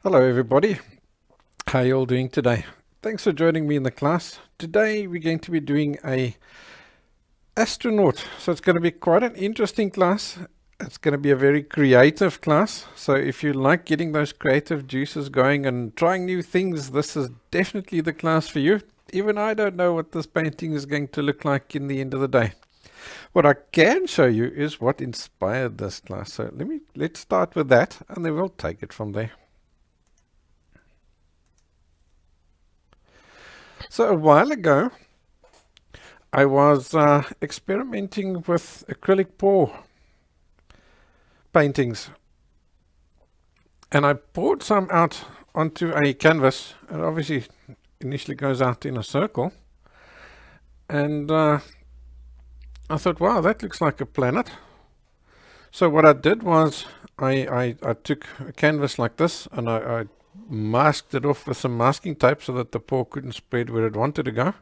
Hello everybody, how are you all doing today? Thanks for joining me in the class. Today we're going to be doing a astronaut, so it's going to be quite an interesting class. It's going to be a very creative class, so if you like getting those creative juices going and trying new things, this is definitely the class for you. Even I don't know what this painting is going to look like in the end of the day. What I can show you is what inspired this class, so let's start with that and then we'll take it from there. So a while ago, I was experimenting with acrylic pour paintings, and I poured some out onto a canvas. It obviously initially goes out in a circle, and I thought, wow, that looks like a planet. So what I did was I took a canvas like this and I masked it off with some masking tape so that the pour couldn't spread where it wanted to go.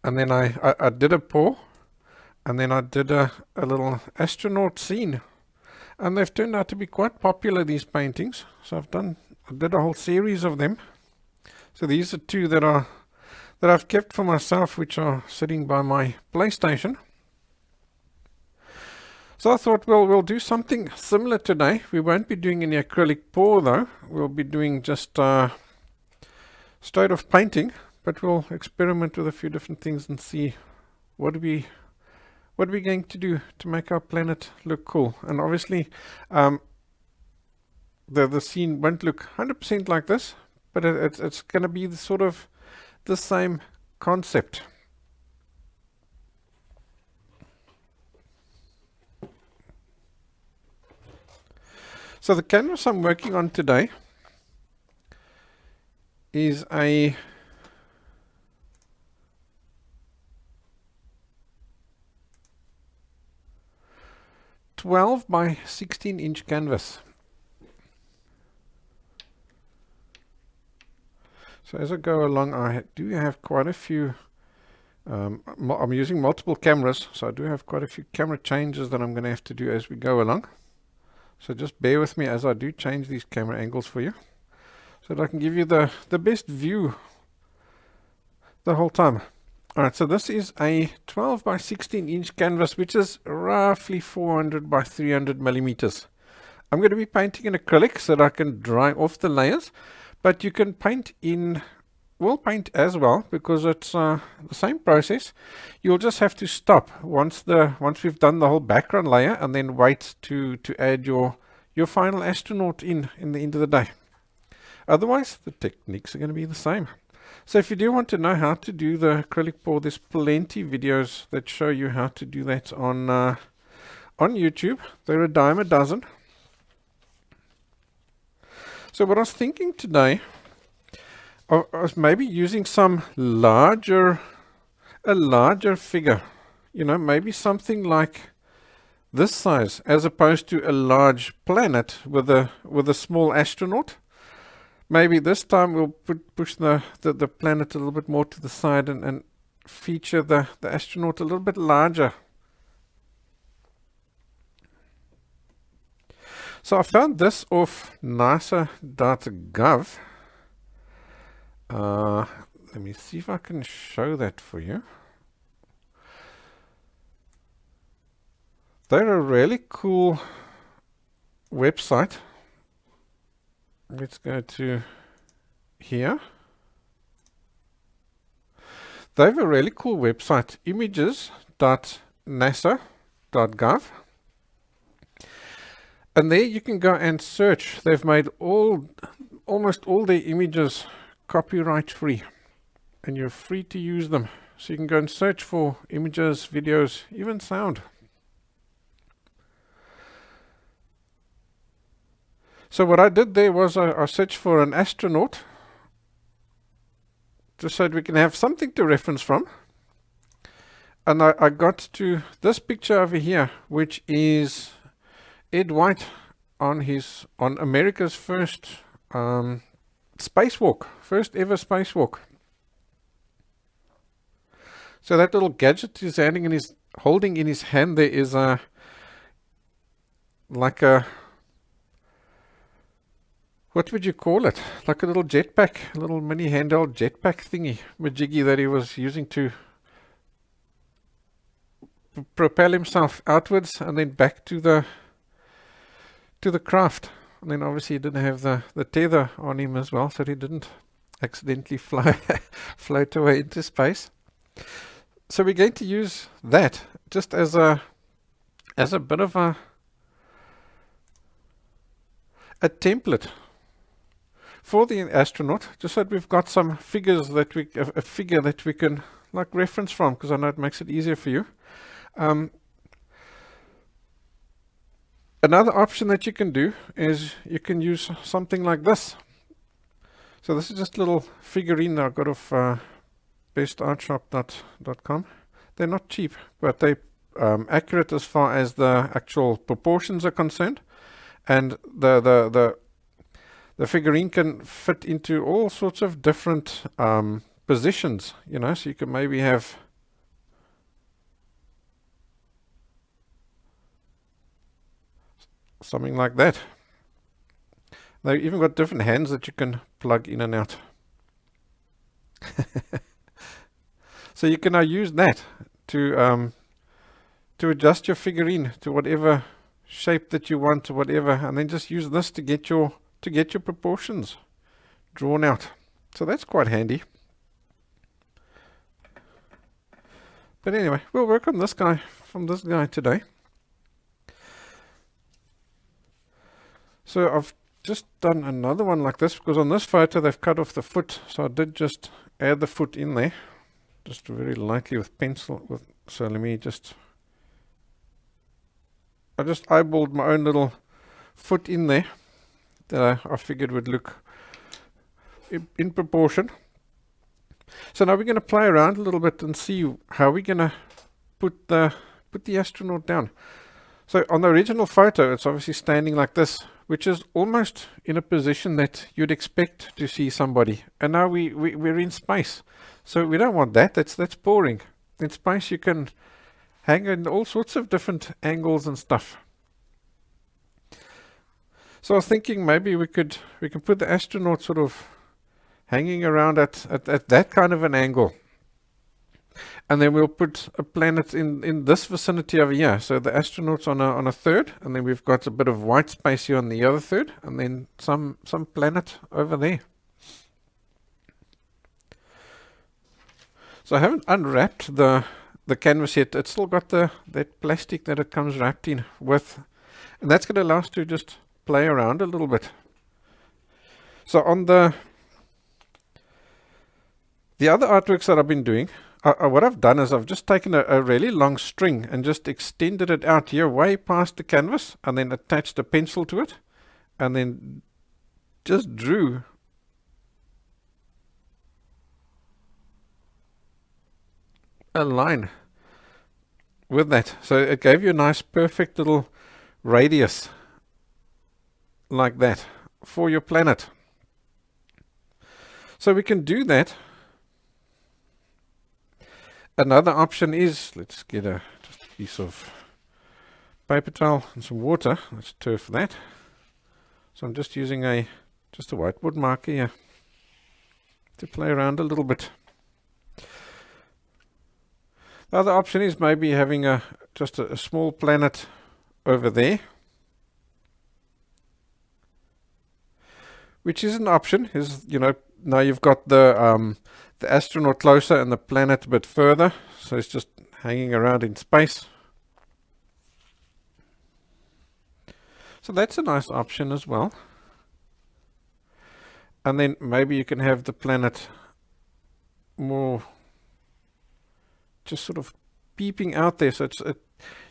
And then I did a pour, and then I did a little astronaut scene. And they've turned out to be quite popular, these paintings. So I did a whole series of them. So these are two that I've kept for myself, which are sitting by my PlayStation. So I thought, well, we'll do something similar today. We won't be doing any acrylic pour though. We'll be doing just straight off painting, but we'll experiment with a few different things and see what are we going to do to make our planet look cool. And obviously the scene won't look 100% like this, but it's going to be the same concept. So the canvas I'm working on today is a 12 by 16 inch canvas. So as I go along, I do have quite a few, I'm using multiple cameras, so I do have quite a few camera changes that I'm going to have to do as we go along. So just bear with me as I do change these camera angles for you, so that I can give you the best view the whole time. Alright, so this is a 12 by 16 inch canvas, which is roughly 400 by 300 millimeters. I'm going to be painting in acrylic so that I can dry off the layers, but you can paint in will paint as well, because it's the same process. You'll just have to stop once we've done the whole background layer, and then wait to add your final astronaut in the end of the day. Otherwise, the techniques are going to be the same. So if you do want to know how to do the acrylic pour, there's plenty of videos that show you how to do that on YouTube. They're a dime a dozen. So what I was thinking today, I was maybe using a larger figure, maybe something like this size, as opposed to a large planet with a small astronaut. Maybe this time we'll push the planet a little bit more to the side and feature the astronaut a little bit larger. So I found this off nasa.gov. Let me see if I can show that for you. They're a really cool website. Let's go to here. They have a really cool website, images.nasa.gov. And there you can go and search. They've made almost all their images copyright free, and you're free to use them. So you can go and search for images, videos, even sound. So what I did there was I searched for an astronaut, just so that we can have something to reference from. And I got to this picture over here, which is Ed White on America's first spacewalk, first ever spacewalk. So that little gadget he's holding in his hand there is like a what would you call it? Like a little jetpack, a little mini handheld jetpack thingy, majiggy that he was using to propel himself outwards and then back to the craft. And then obviously he didn't have the tether on him as well, so he didn't accidentally float away into space. So we're going to use that just as a bit of a template for the astronaut, just so that we've got some figures that a figure that we can like reference from, because I know it makes it easier for you. Another option that you can do is you can use something like this. So this is just a little figurine that I got off bestartshop.com. They're not cheap, but they're accurate as far as the actual proportions are concerned, and the figurine can fit into all sorts of different positions, you know, so you can maybe have something like that. They've even got different hands that you can plug in and out. So you can now use that to adjust your figurine to whatever shape that you want or whatever, and then just use this to get your proportions drawn out. So that's quite handy. But anyway, we'll work on this guy today. So I've just done another one like this, because on this photo they've cut off the foot, so I did just add the foot in there, just very lightly with pencil. So let me I just eyeballed my own little foot in there that I figured would look in proportion. So now we're going to play around a little bit and see how we're going to put the astronaut down. So on the original photo, it's obviously standing like this, which is almost in a position that you'd expect to see somebody. And now we're in space, so we don't want that. That's boring. In space, you can hang in all sorts of different angles and stuff. So I was thinking maybe we can put the astronaut sort of hanging around at that kind of an angle. And then we'll put a planet in this vicinity over here. So the astronaut's on a third, and then we've got a bit of white space here on the other third, and then some planet over there. So I haven't unwrapped the canvas yet. It's still got that plastic that it comes wrapped in with, and that's going to allow us to just play around a little bit. So on the other artworks that I've been doing, what I've done is I've just taken a really long string and just extended it out here way past the canvas, and then attached a pencil to it, and then just drew a line with that. So it gave you a nice perfect little radius like that for your planet. So we can do that. Another option is, let's get just a piece of paper towel and some water. Let's turf that. So I'm just using just a whiteboard marker here to play around a little bit. The other option is maybe having just a small planet over there, which is an option. Is, you know, now you've got the astronaut closer and the planet a bit further, so it's just hanging around in space. So that's a nice option as well. And then maybe you can have the planet more just sort of peeping out there, so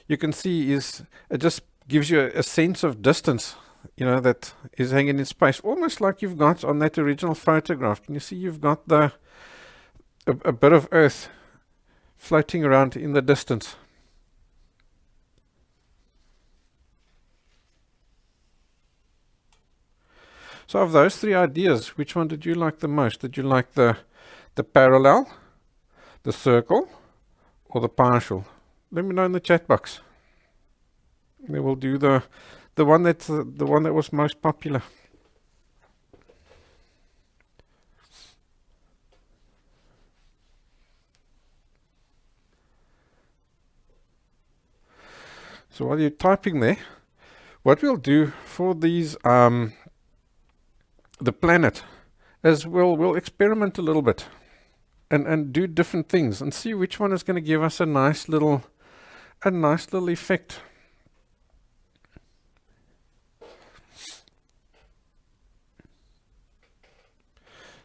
you can see it just gives you a sense of distance, you know, that is hanging in space, almost like you've got on that original photograph. Can you see you've got a bit of Earth floating around in the distance? So of those three ideas, which one did you like the most? Did you like the parallel, the circle, or the partial? Let me know in the chat box. Then we'll do the one that was most popular. So while you're typing there, what we'll do for these, the planet, is we'll experiment a little bit and do different things and see which one is going to give us a nice little effect.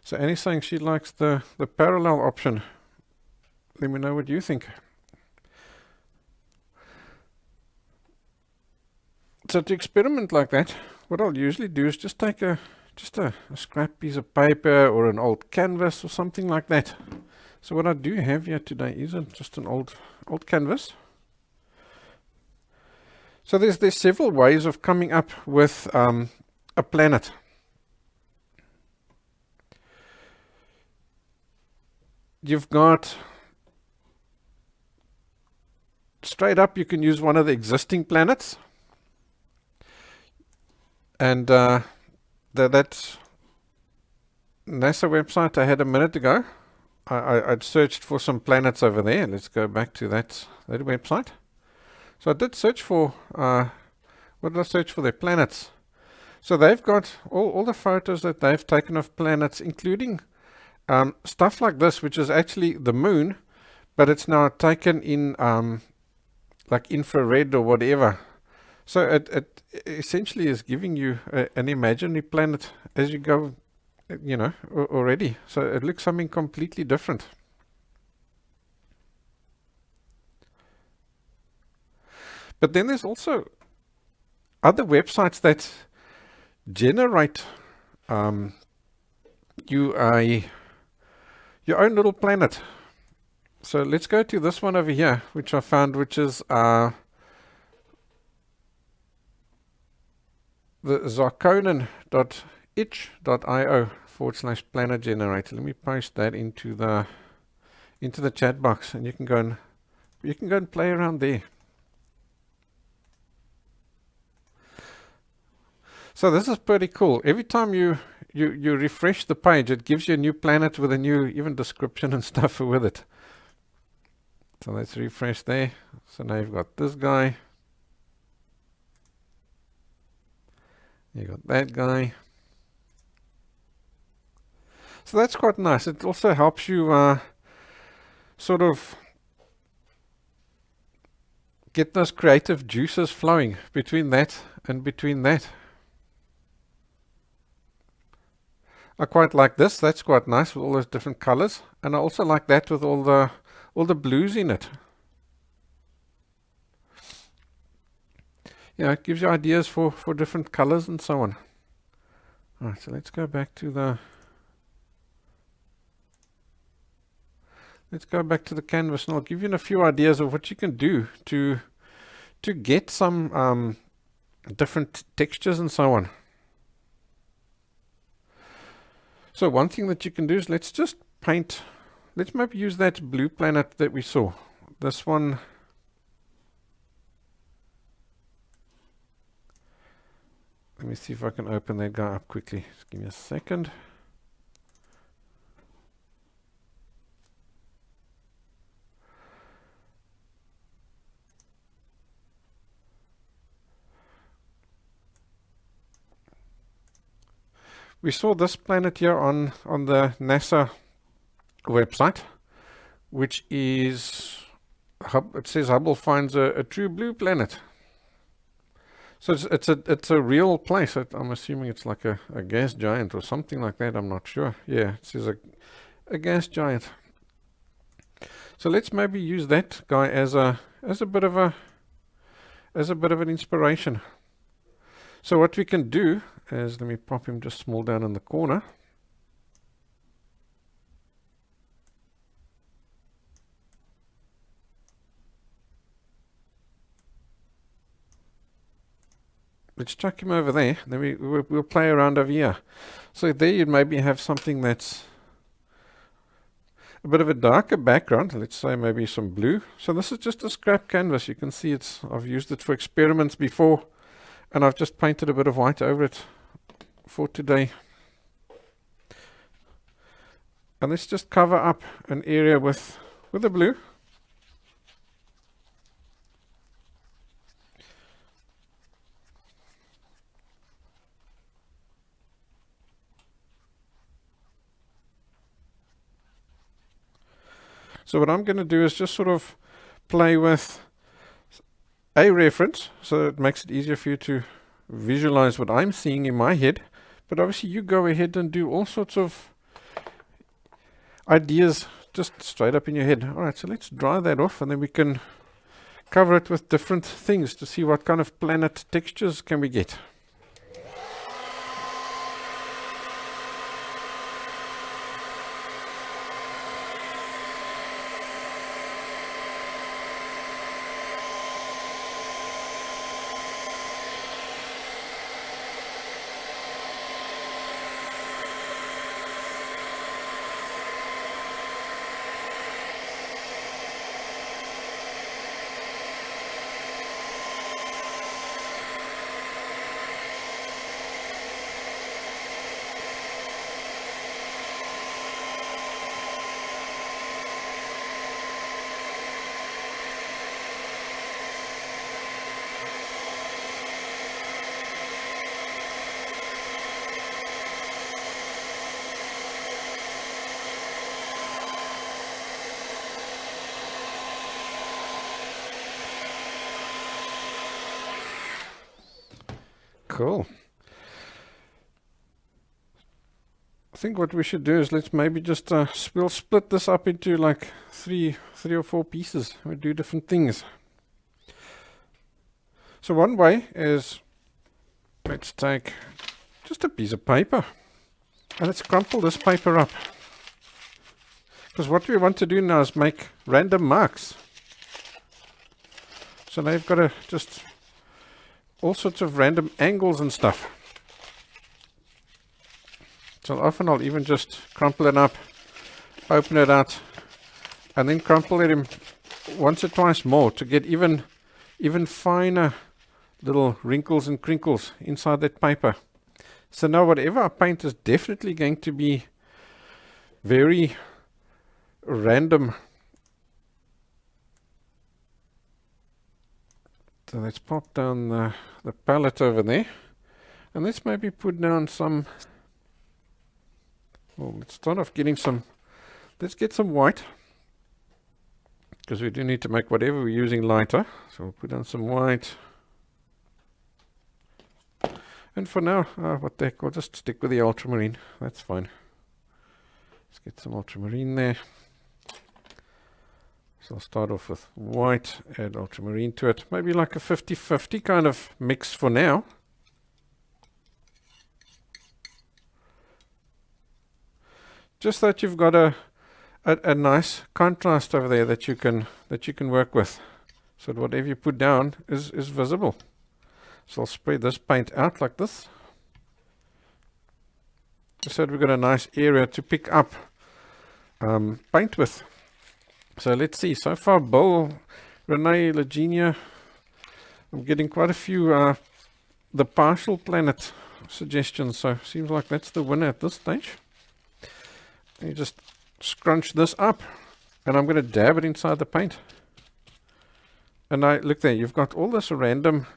So Annie's saying she likes the parallel option. Let me know what you think. So to experiment like that, what I'll usually do is just take a scrap piece of paper or an old canvas or something like that. So what I do have here today is just an old canvas. So there's several ways of coming up with a planet. You've got, straight up, you can use one of the existing planets. And that NASA website I had a minute ago, I'd searched for some planets over there. Let's go back to that website. So I did search for, what did I search for? Their planets. So they've got all the photos that they've taken of planets, including stuff like this, which is actually the moon, but it's now taken in like infrared or whatever. So it essentially is giving you an imaginary planet as you go, you know, already. So it looks something completely different. But then there's also other websites that generate your own little planet. So let's go to this one over here, which I found, which is the zarkonen.itch.io/planet generator. Let me post that into the chat box, and you can go and play around there. So this is pretty cool. Every time you refresh the page, it gives you a new planet with a new even description and stuff with it. So let's refresh there. So now you've got this guy. You got that guy. So that's quite nice. It also helps you sort of get those creative juices flowing between that and between that. I quite like this. That's quite nice with all those different colors. And I also like that with all the blues in it. Yeah, it gives you ideas for different colors and so on. Alright, so let's go back to the canvas, and I'll give you a few ideas of what you can do to get some different textures and so on. So one thing that you can do is let's maybe use that blue planet that we saw. This one. Let me see if I can open that guy up quickly. Just give me a second. We saw this planet here on the NASA website, which is, it says Hubble finds a true blue planet. So it's a real place. I'm assuming it's like a gas giant or something like that. I'm not sure. Yeah, it says a gas giant. So let's maybe use that guy as a bit of an inspiration. So what we can do is, let me pop him just small down in the corner. Let's chuck him over there. Then we'll play around over here. So there you'd maybe have something that's a bit of a darker background. Let's say maybe some blue. So this is just a scrap canvas. You can see I've used it for experiments before, and I've just painted a bit of white over it for today. And let's just cover up an area with the blue. So what I'm going to do is just sort of play with a reference, so it makes it easier for you to visualize what I'm seeing in my head. But obviously you go ahead and do all sorts of ideas just straight up in your head. Alright, so let's dry that off, and then we can cover it with different things to see what kind of planet textures can we get. Cool. I think what we should do is let's maybe just we'll split this up into like three or four pieces. We'll do different things. So one way is, let's take just a piece of paper and let's crumple this paper up, because what we want to do now is make random marks. So now you've got to just all sorts of random angles and stuff. So often I'll even just crumple it up, open it out, and then crumple it in once or twice more to get even finer little wrinkles and crinkles inside that paper. So now whatever I paint is definitely going to be very random. So let's pop down the palette over there, and let's maybe put down some, well, let's start off getting some, let's get some white, because we do need to make whatever we're using lighter. So we'll put down some white, and for now, what the heck, we'll just stick with the ultramarine, that's fine. Let's get some ultramarine there. So I'll start off with white, add ultramarine to it. Maybe like a 50-50 kind of mix for now. Just that you've got a nice contrast over there that you can work with. So that whatever you put down is visible. So I'll spread this paint out like this. Just so that we've got a nice area to pick up paint with. So let's see, so far Bill, Renee, Legenia, I'm getting quite a few the partial planet suggestions, so seems like that's the winner at this stage. And you just scrunch this up, and I'm going to dab it inside the paint. And look there, you've got all this random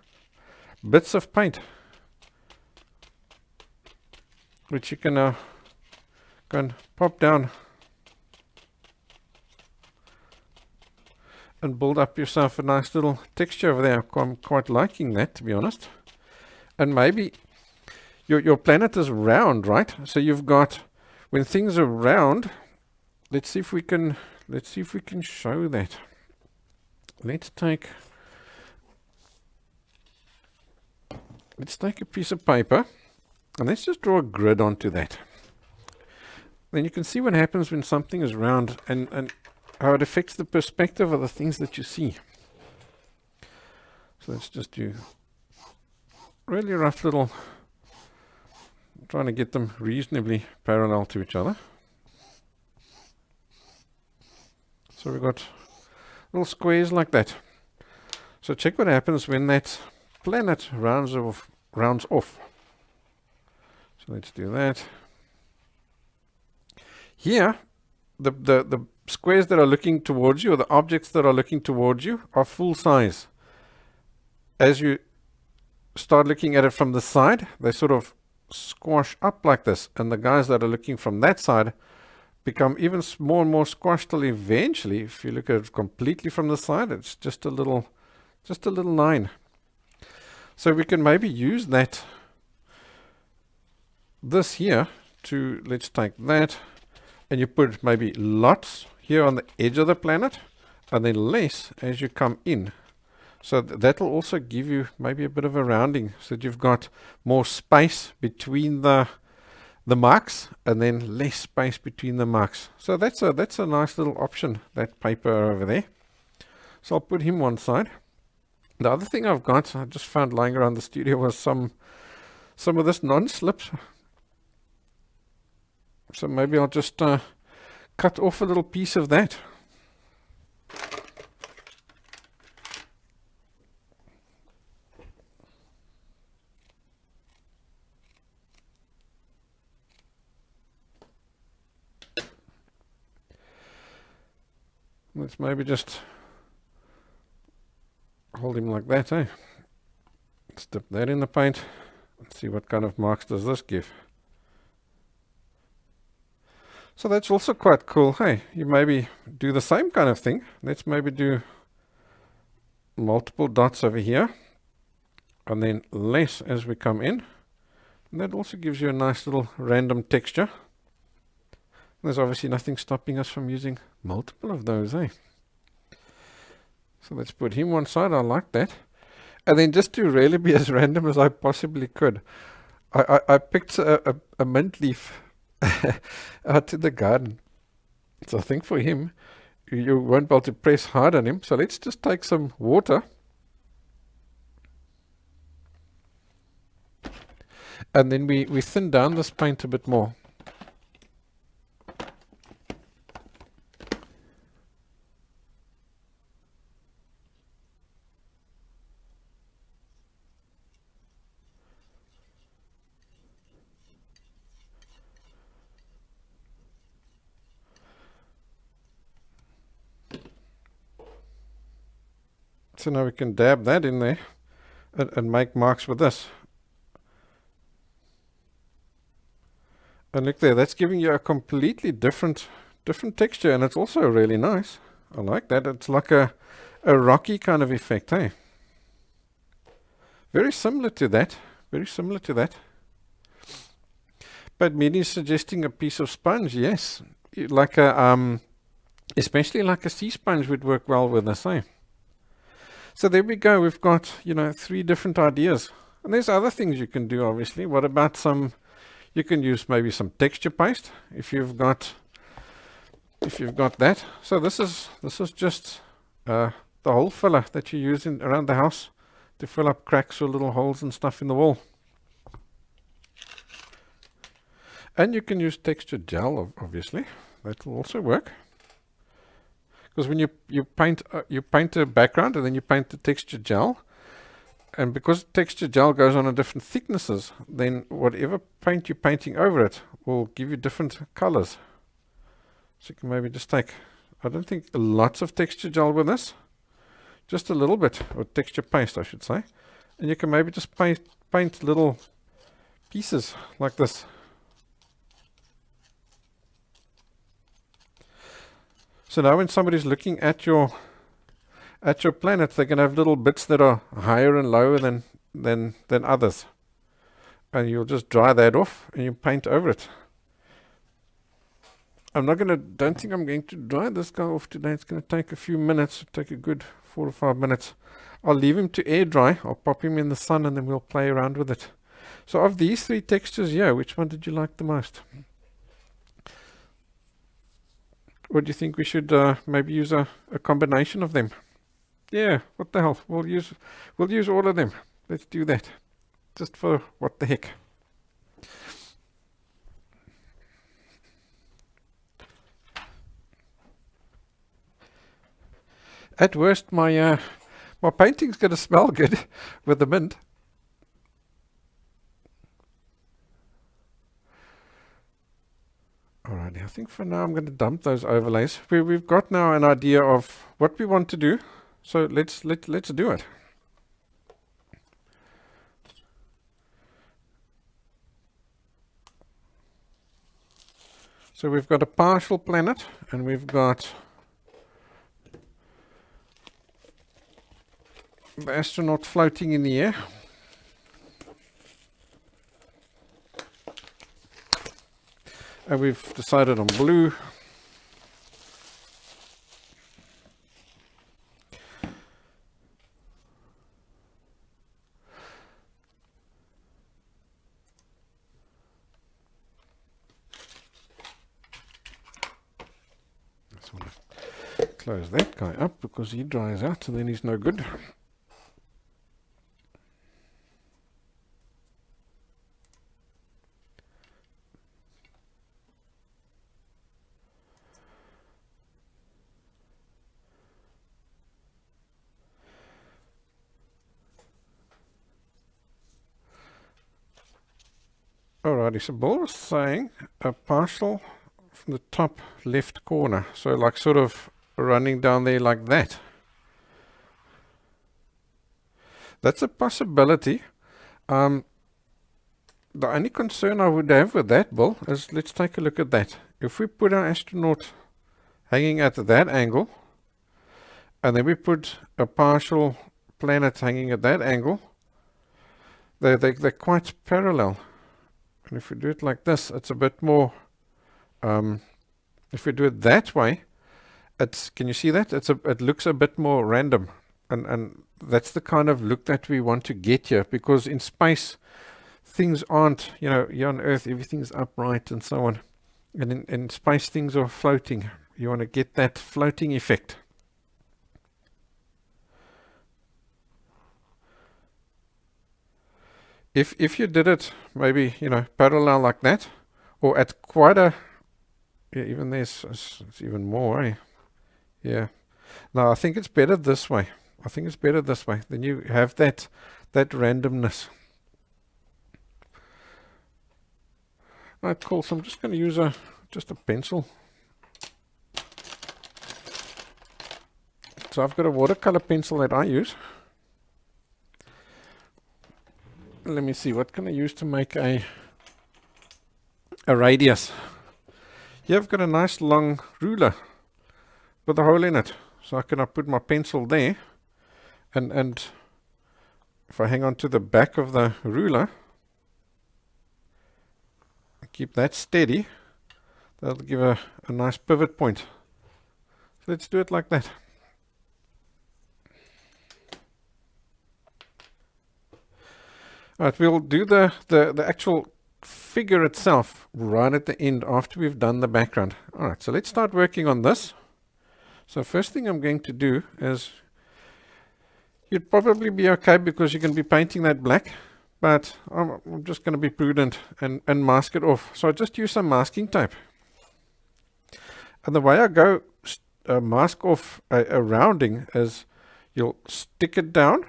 bits of paint, which you can now go and pop down and build up yourself a nice little texture over there. I'm quite liking that, to be honest. And maybe your planet is round, right? So you've got, when things are round, let's see if we can show that. Let's take a piece of paper and let's just draw a grid onto that. Then you can see what happens when something is round and how it affects the perspective of the things that you see. So let's just do really rough little, trying to get them reasonably parallel to each other. So we've got little squares like that. So check what happens when that planet rounds off. So let's do that. Here, the squares that are looking towards you, or the objects that are looking towards you, are full size. As you start looking at it from the side, they sort of squash up like this, and the guys that are looking from that side become even more and more squashed till eventually, if you look at it completely from the side, it's just a little line. So we can maybe use this here to, let's take that, and you put maybe lots here on the edge of the planet, and then less as you come in. So that will also give you maybe a bit of a rounding, so that you've got more space between the marks, and then less space between the marks. So that's a nice little option, that paper over there. So I'll put him one side. The other thing I just found lying around the studio was some of this non-slip. So maybe I'll just cut off a little piece of that. Let's maybe just hold him like that, eh? Let's dip that in the paint and see what kind of marks does this give. So that's also quite cool, hey? You maybe do the same kind of thing. Let's maybe do multiple dots over here, and then less as we come in. And that also gives you a nice little random texture. There's obviously nothing stopping us from using multiple of those, eh? So let's put him one side. I like that. And then just to really be as random as I possibly could, I picked a mint leaf out in the garden. So I think for him, you won't be able to press hard on him. So let's just take some water. And then we thin down this paint a bit more. So now we can dab that in there and make marks with this. And look there, that's giving you a completely different texture, and it's also really nice. I like that. It's like a rocky kind of effect, hey? Very similar to that. Very similar to that. But Minnie's suggesting a piece of sponge, yes. Like a especially like a sea sponge would work well with this, eh? So there we go. We've got, 3 different ideas. And there's other things you can do, obviously. What about you can use maybe some texture paste if you've got that. So this is just the hole filler that you use around the house to fill up cracks or little holes and stuff in the wall. And you can use texture gel, obviously. That will also work. Because when you paint a background and then you paint the texture gel, and because texture gel goes on different thicknesses, then whatever paint you're painting over it will give you different colors. So you can maybe just take, I don't think lots of texture gel with this, just a little bit, or texture paste I should say, and you can maybe just paint little pieces like this. So now when somebody's looking at your planet, they can have little bits that are higher and lower than others. And you'll just dry that off and you paint over it. Don't think I'm going to dry this guy off today. It's going to take a few minutes, take a good 4 or 5 minutes. I'll leave him to air dry. I'll pop him in the sun and then we'll play around with it. So of these 3 textures here, which one did you like the most? Or do you think we should maybe use a combination of them? Yeah, what the hell? We'll use all of them. Let's do that. Just for what the heck. At worst, my painting's going to smell good with the mint. Alrighty, I think for now I'm going to dump those overlays. We've got now an idea of what we want to do, so let's do it. So we've got a partial planet, and we've got the astronaut floating in the air. And we've decided on blue. Just want to close that guy up because he dries out and then he's no good. Alrighty, so Bill was saying a partial from the top left corner, so like sort of running down there like that. That's a possibility. The only concern I would have with that, Bill, is let's take a look at that. If we put our astronaut hanging at that angle, and then we put a partial planet hanging at that angle, they're quite parallel. And if we do it like this, it's a bit more, if we do it that way, can you see that? It looks a bit more random. And that's the kind of look that we want to get here, because in space, things aren't, here on Earth, everything's upright and so on. And in space, things are floating. You want to get that floating effect. If you did it maybe, parallel like that, or at quite a, even there's it's even more, eh? Yeah. No, I think it's better this way. I think it's better this way. Then you have that randomness. Right, cool. So I'm just going to use just a pencil. So I've got a watercolor pencil that I use. Let me see, what can I use to make a radius? Here I've got a nice long ruler with a hole in it. So I can put my pencil there, and if I hang on to the back of the ruler, keep that steady, that'll give a nice pivot point. So let's do it like that. Alright, we'll do the actual figure itself right at the end after we've done the background. Alright, so let's start working on this. So first thing I'm going to do is, you'd probably be okay because you can be painting that black, but I'm just going to be prudent and mask it off. So I just use some masking tape. And the way I go mask off a rounding is you'll stick it down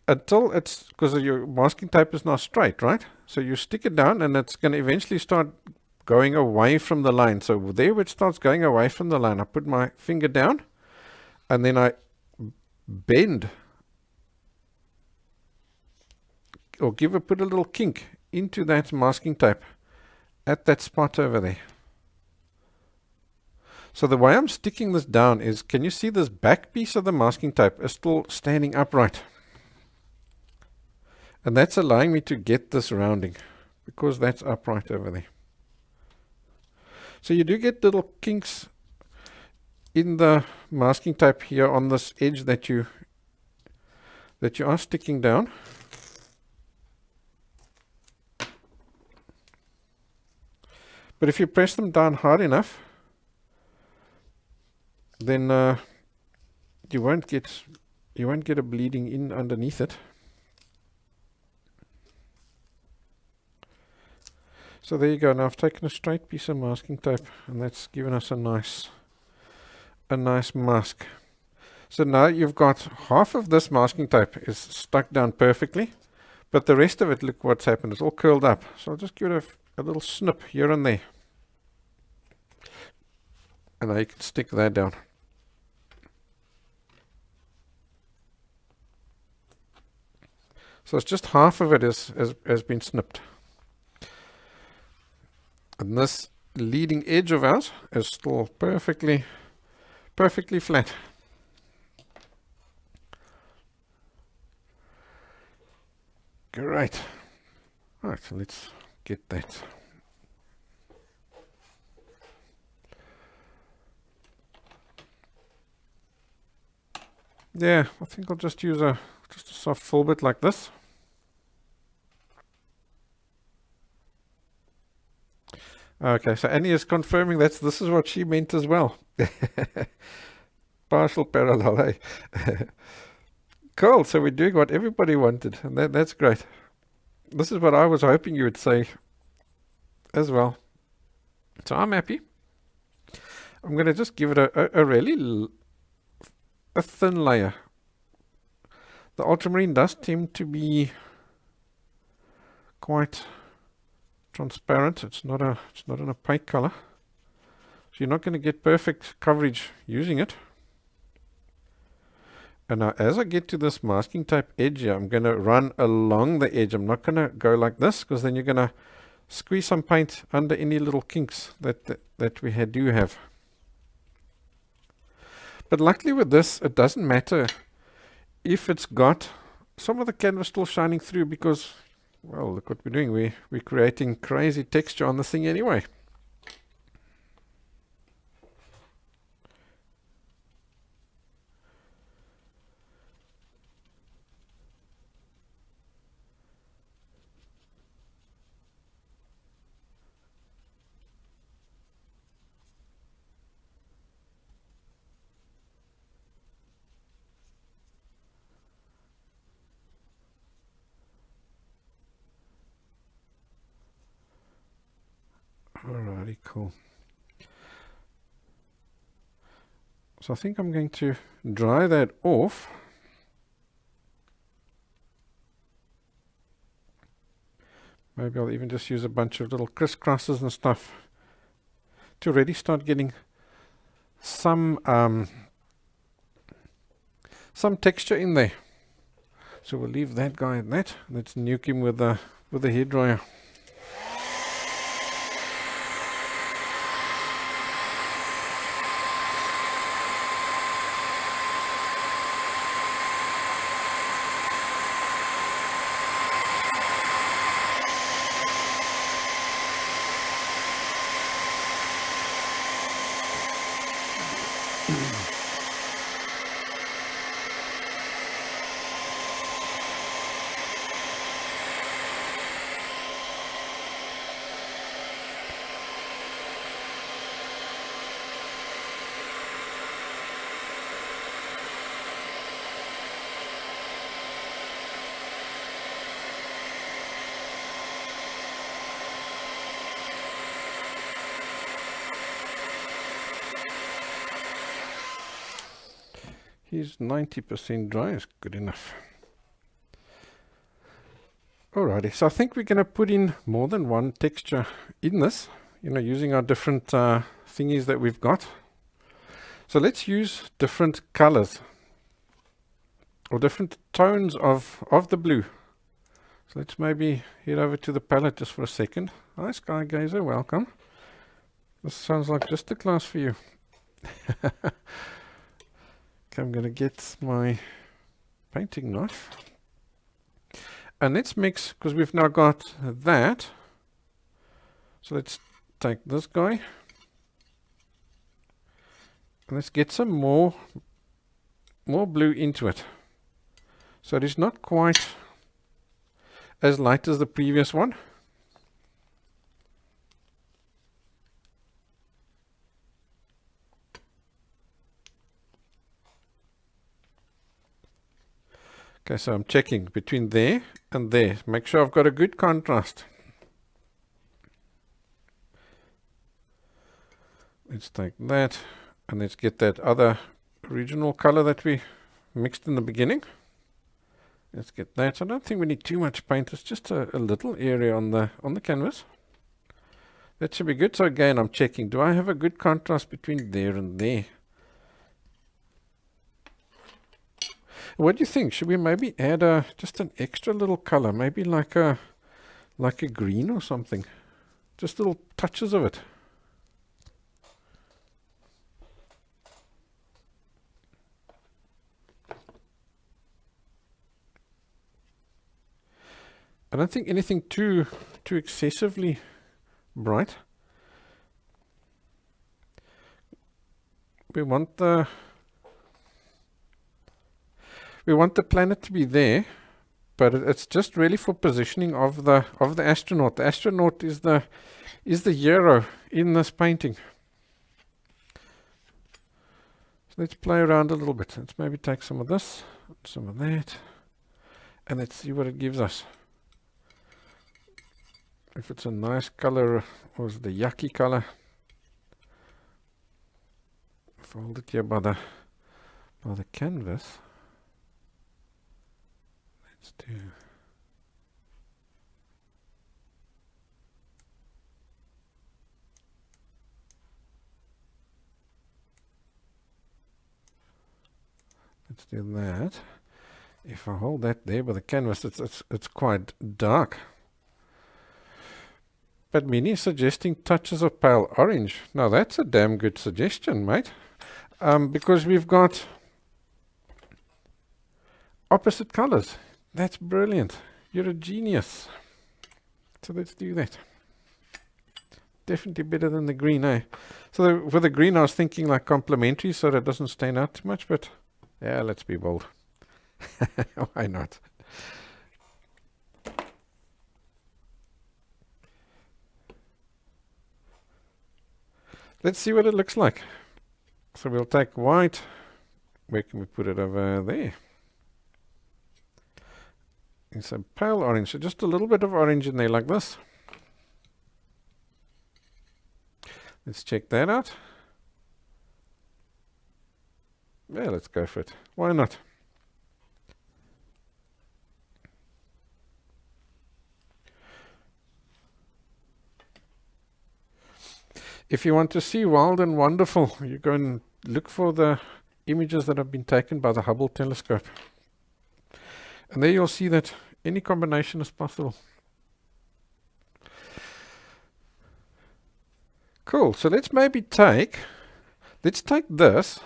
until it's, because your masking tape is not straight, right? So you stick it down and it's going to eventually start going away from the line. So there where it starts going away from the line, I put my finger down and then I bend or put a little kink into that masking tape at that spot over there. So the way I'm sticking this down is, can you see this back piece of the masking tape is still standing upright? And that's allowing me to get this rounding because that's upright over there. So you do get little kinks in the masking tape here on this edge that you are sticking down. But if you press them down hard enough, then you won't get a bleeding in underneath it. So there you go. Now I've taken a straight piece of masking tape and that's given us a nice mask. So now you've got half of this masking tape is stuck down perfectly, but the rest of it, look what's happened, it's all curled up. So I'll just give it a little snip here and there. And now you can stick that down. So it's just half of it has been snipped. And this leading edge of ours is still perfectly flat. Great. Alright, so let's get that. Yeah, I think I'll just use just a soft filbert like this. Okay, so Annie is confirming this is what she meant as well. Partial parallel, eh? Cool, so we're doing what everybody wanted, and that's great. This is what I was hoping you would say as well. So I'm happy. I'm going to just give it a really a thin layer. The ultramarine does tend to be quite transparent. It's not an opaque color, so you're not going to get perfect coverage using it. And now as I get to this masking tape edge here, I'm going to run along the edge. I'm not going to go like this, because then you're going to squeeze some paint under any little kinks that we do have. But luckily with this, it doesn't matter if it's got some of the canvas still shining through, because, well, look what we're doing. We're creating crazy texture on the thing anyway. Alrighty, cool. So I think I'm going to dry that off. Maybe I'll even just use a bunch of little crisscrosses and stuff to already start getting some texture in there. So we'll leave that guy at that. Let's nuke him with the hairdryer. He's 90% dry, is good enough. Alrighty, so I think we're going to put in more than one texture in this, using our different thingies that we've got. So let's use different colors or different tones of the blue. So let's maybe head over to the palette just for a second. Hi, Skygazer, welcome. This sounds like just a class for you. Okay, I'm going to get my painting knife. And let's mix, because we've now got that. So let's take this guy. And let's get some more blue into it. So it is not quite as light as the previous one. Okay, so I'm checking between there and there. Make sure I've got a good contrast. Let's take that and let's get that other original color that we mixed in the beginning. Let's get that. I don't think we need too much paint. It's just a little area on the canvas. That should be good. So again, I'm checking. Do I have a good contrast between there and there? What do you think? Should we maybe add just an extra little color? Maybe like a green or something. Just little touches of it. I don't think anything too excessively bright. We want the planet to be there, but it's just really for positioning of the astronaut. The astronaut is the hero in this painting. So let's play around a little bit. Let's maybe take some of this, some of that, and let's see what it gives us. If it's a nice color or is the yucky color. Fold it here by the canvas. Let's do. Let's do that. If I hold that there by the canvas, it's quite dark. But Minnie is suggesting touches of pale orange. Now that's a damn good suggestion, mate. Because we've got opposite colors. That's brilliant. You're a genius. So let's do that. Definitely better than the green, eh? So for the green, I was thinking like complementary so that it doesn't stand out too much, but yeah, let's be bold. Why not? Let's see what it looks like. So we'll take white. Where can we put it? Over there. It's a pale orange, so just a little bit of orange in there like this. Let's check that out. Yeah, let's go for it. Why not? If you want to see wild and wonderful, you go and look for the images that have been taken by the Hubble telescope. And there you'll see that any combination is possible. Cool. So let's maybe take this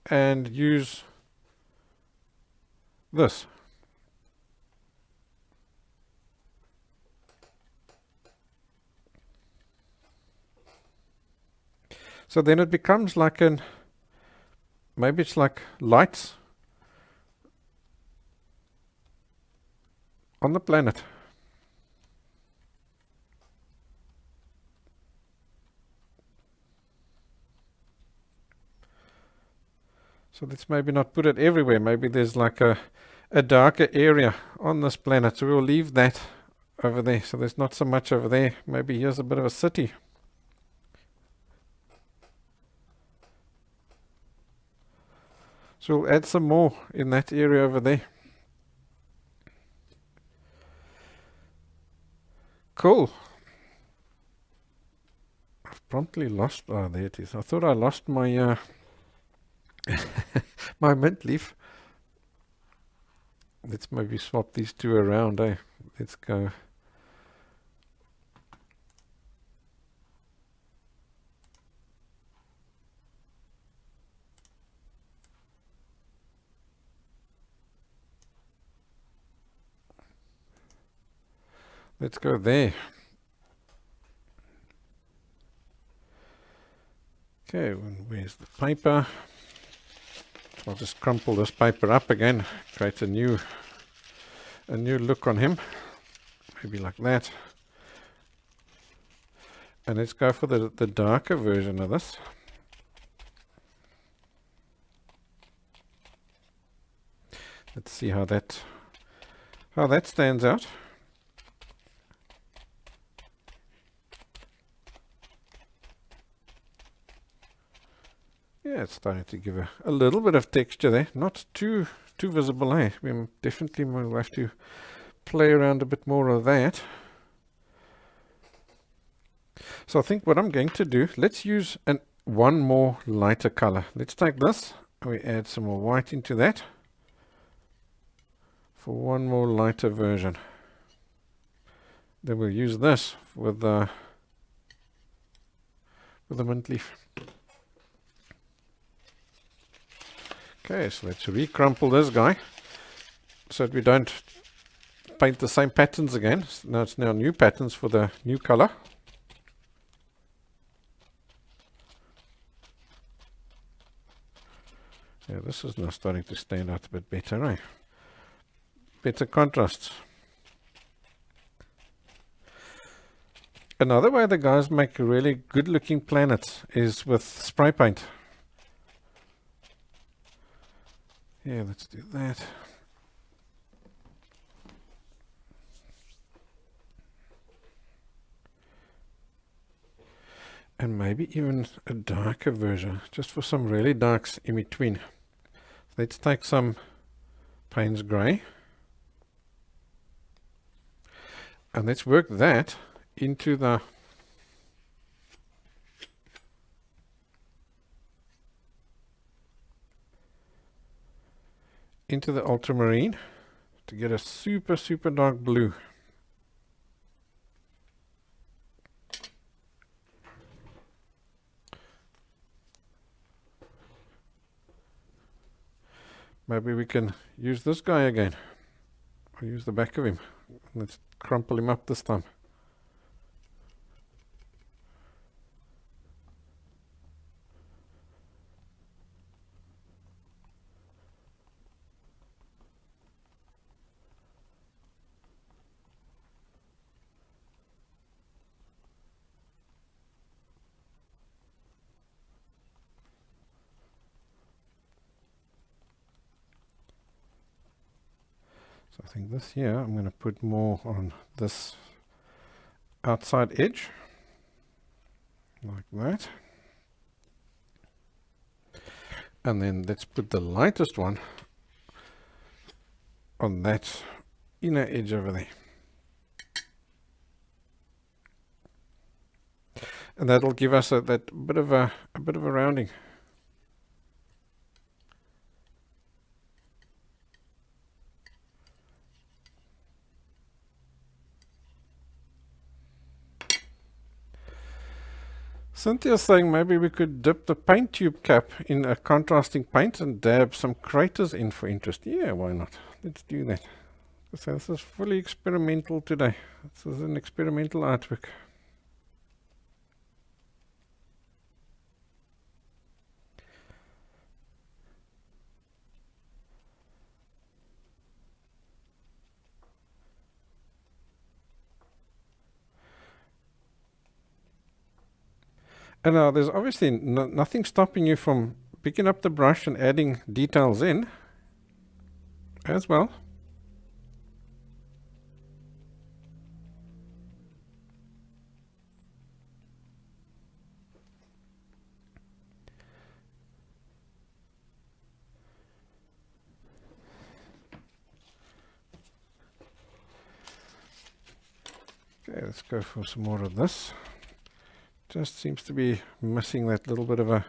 and use this. So then it becomes like maybe it's like lights on the planet. So let's maybe not put it everywhere. Maybe there's like a darker area on this planet. So we'll leave that over there. So there's not so much over there. Maybe here's a bit of a city. So we'll add some more in that area over there. Cool. I've promptly lost. Oh, there it is. I thought I lost my my mint leaf. Let's maybe swap these two around, eh? Let's go. Let's go there. Okay, where's the paper? I'll just crumple this paper up again, create a new look on him, maybe like that. And let's go for the darker version of this. Let's see how that stands out. Yeah, it's starting to give a little bit of texture there. Not too visible, eh? We definitely will have to play around a bit more of that. So I think what I'm going to do, let's use one more lighter color. Let's take this and we add some more white into that for one more lighter version. Then we'll use this with the mint leaf. Okay, so let's recrumple this guy so that we don't paint the same patterns again. Now it's now new patterns for the new color. Yeah, this is now starting to stand out a bit better, eh? Better contrasts. Another way the guys make really good looking planets is with spray paint. Yeah, let's do that. And maybe even a darker version, just for some really darks in between. Let's take some Paynes Grey and let's work that into the ultramarine to get a super dark blue. Maybe we can use this guy again. I'll use the back of him. Let's crumple him up this time. So I think this here, I'm going to put more on this outside edge, like that. And then let's put the lightest one on that inner edge over there. And that'll give us that bit of a rounding. Cynthia's saying maybe we could dip the paint tube cap in a contrasting paint and dab some craters in for interest. Yeah, why not? Let's do that. So this is fully experimental today. This is an experimental artwork. And now there's obviously nothing stopping you from picking up the brush and adding details in as well. Okay, let's go for some more of this. Just seems to be missing that little bit of a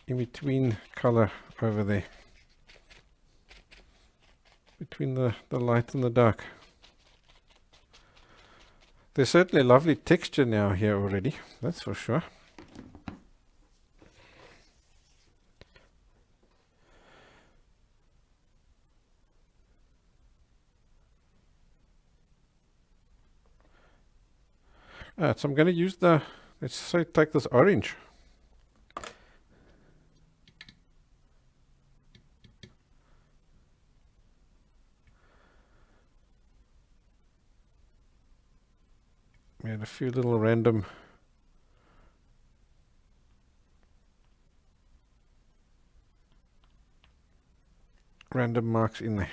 in-between color over there. Between the light and the dark. There's certainly a lovely texture now here already, that's for sure. So I'm going to use the, let's say, take this orange. We had a few little random marks in there.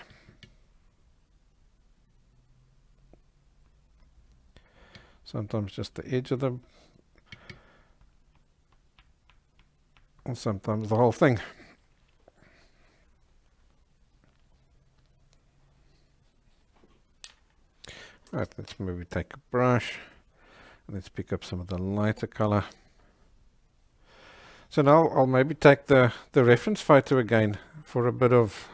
Sometimes just the edge of them, and sometimes the whole thing. Right, let's maybe take a brush and let's pick up some of the lighter color. So now I'll maybe take the reference photo again for a bit of,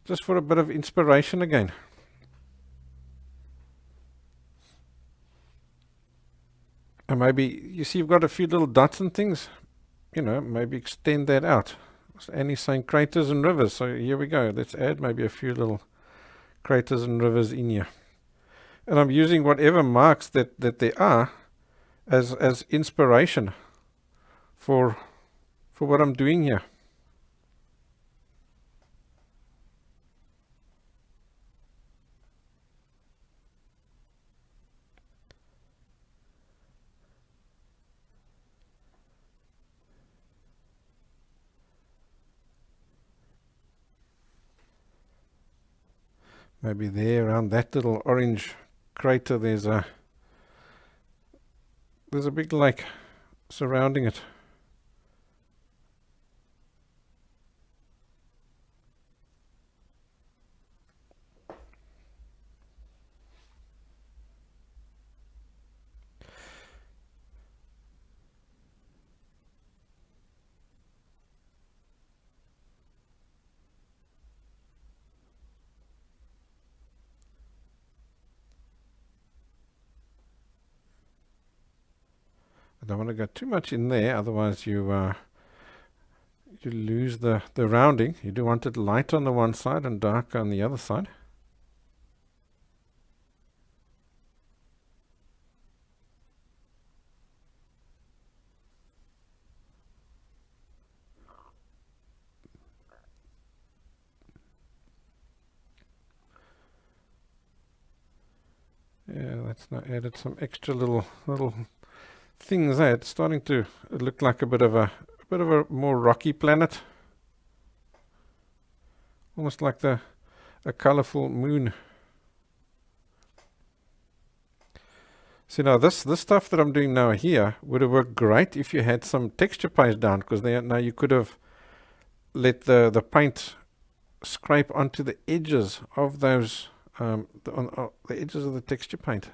just for a bit of inspiration again. And maybe, you see you've got a few little dots and things, you know, maybe extend that out. Annie's saying craters and rivers. So here we go. Let's add maybe a few little craters and rivers in here. And I'm using whatever marks that there are as inspiration for what I'm doing here. Maybe there around that little orange crater there's a big lake surrounding it. I don't want to go too much in there, otherwise you lose the rounding. You do want it light on the one side and dark on the other side. Yeah, that's now added some extra little things there. It's starting to look like a bit of a more rocky planet, almost like a colorful moon. So now this stuff that I'm doing now here would have worked great if you had some texture paste down, because now you could have let the paint scrape onto the edges of those the edges of the texture paint.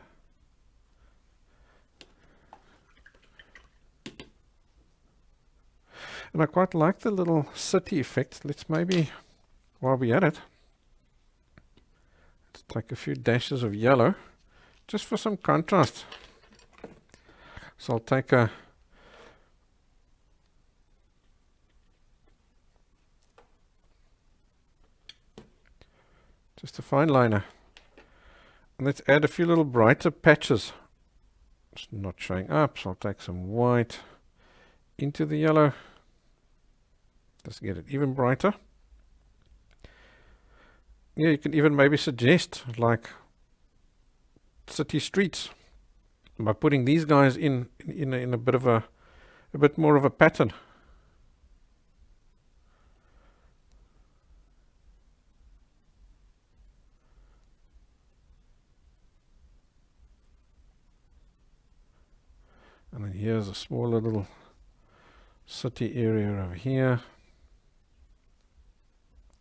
And I quite like the little city effect. Let's maybe, while we're at it, let's take a few dashes of yellow, just for some contrast. So I'll take just a fine liner. And let's add a few little brighter patches. It's not showing up, so I'll take some white into the yellow. Just get it even brighter. Yeah, you can even maybe suggest like city streets by putting these guys in a bit of a bit more of a pattern. And then here's a smaller little city area over here.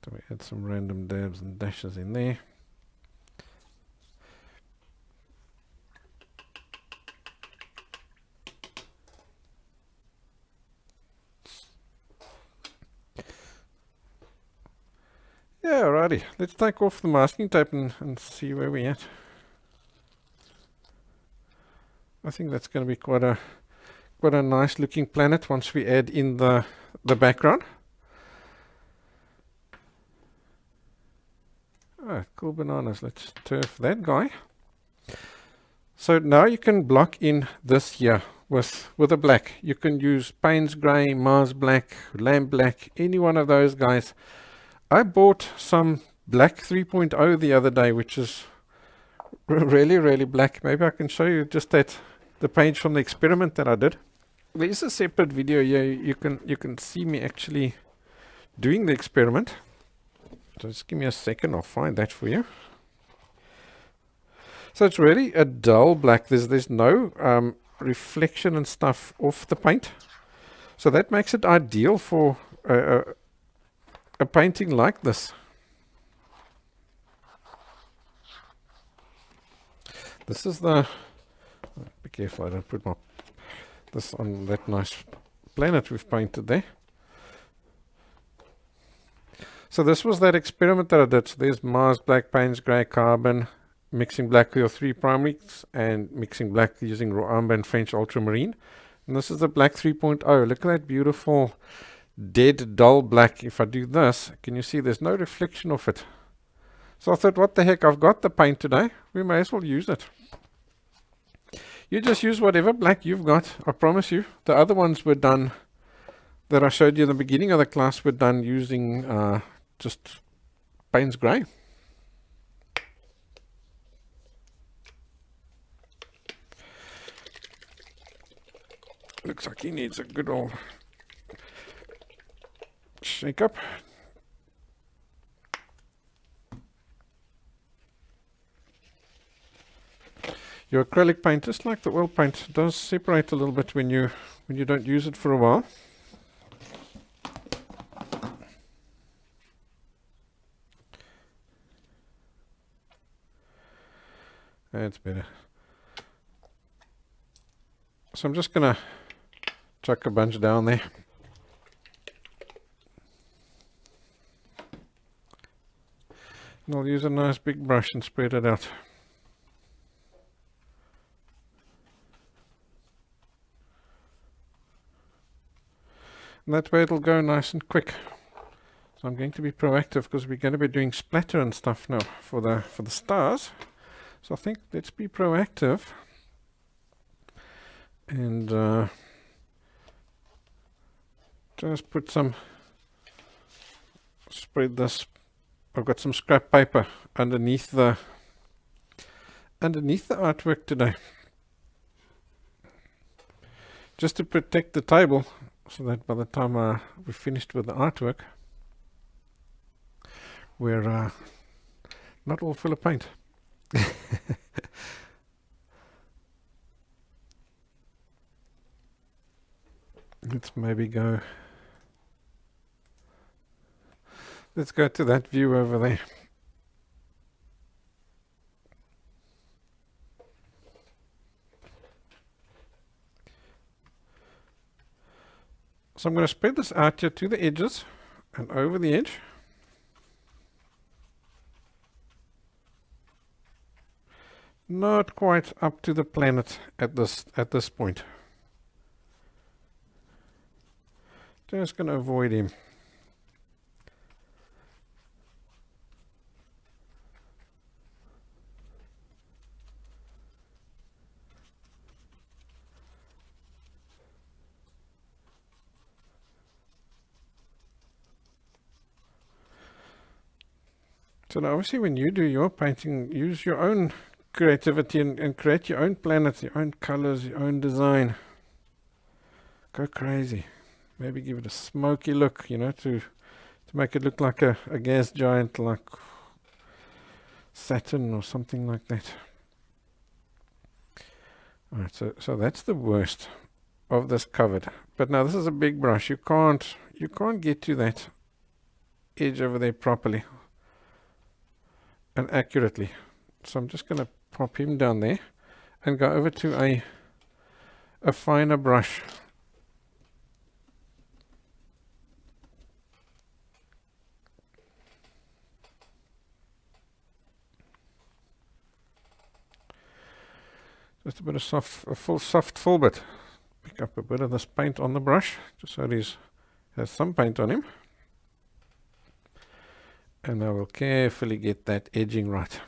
So we add some random dabs and dashes in there. Yeah, alrighty. Let's take off the masking tape and see where we're at. I think that's going to be quite a nice looking planet once we add in the background. Oh, cool bananas. Let's turf that guy. So now you can block in this here with a black. You can use Paynes Grey, Mars Black, Lamp Black, any one of those guys. I bought some black 3.0 the other day, which is really black. Maybe I can show you just the page from the experiment that I did. There's a separate video here. You can see me actually doing the experiment. So just give me a second, I'll find that for you. So it's really a dull black. There's no reflection and stuff off the paint. So that makes it ideal for a painting like this. This is the, be careful I don't put this on that nice planet we've painted there. So this was that experiment that I did. So there's Mars Black, Paynes Grey, Carbon, mixing black with your 3 primaries, and mixing black using raw umber and French Ultramarine. And this is the black 3.0. Look at that beautiful dead dull black. If I do this, can you see there's no reflection of it? So I thought, what the heck, I've got the paint today, we may as well use it. You just use whatever black you've got. I promise you, the other ones were done that I showed you in the beginning of the class were done using just Paynes Grey. Looks like he needs a good old shake up. Your acrylic paint, just like the oil paint, does separate a little bit when you don't use it for a while. That's better. So I'm just going to chuck a bunch down there. And I'll use a nice big brush and spread it out. And that way it'll go nice and quick. So I'm going to be proactive because we're going to be doing splatter and stuff now for the stars. So I think let's be proactive and just put some, spread this. I've got some scrap paper underneath the artwork today, just to protect the table, so that by the time we're finished with the artwork, we're not all full of paint. Let's maybe go. Let's go to that view over there. So I'm going to spread this out here to the edges and over the edge. Not quite up to the planet at this point. Just going to avoid him. So now obviously when you do your painting, use your own creativity and create your own planet, your own colors, your own design. Go crazy. Maybe give it a smoky look, you know, to make it look like a gas giant like Saturn or something like that. Alright, so that's the worst of this covered. But now this is a big brush. You can't get to that edge over there properly and accurately. So I'm just going to pop him down there and go over to a finer brush. Just a bit of soft Filbert. Pick up a bit of this paint on the brush, just so it has some paint on him. And I will carefully get that edging right.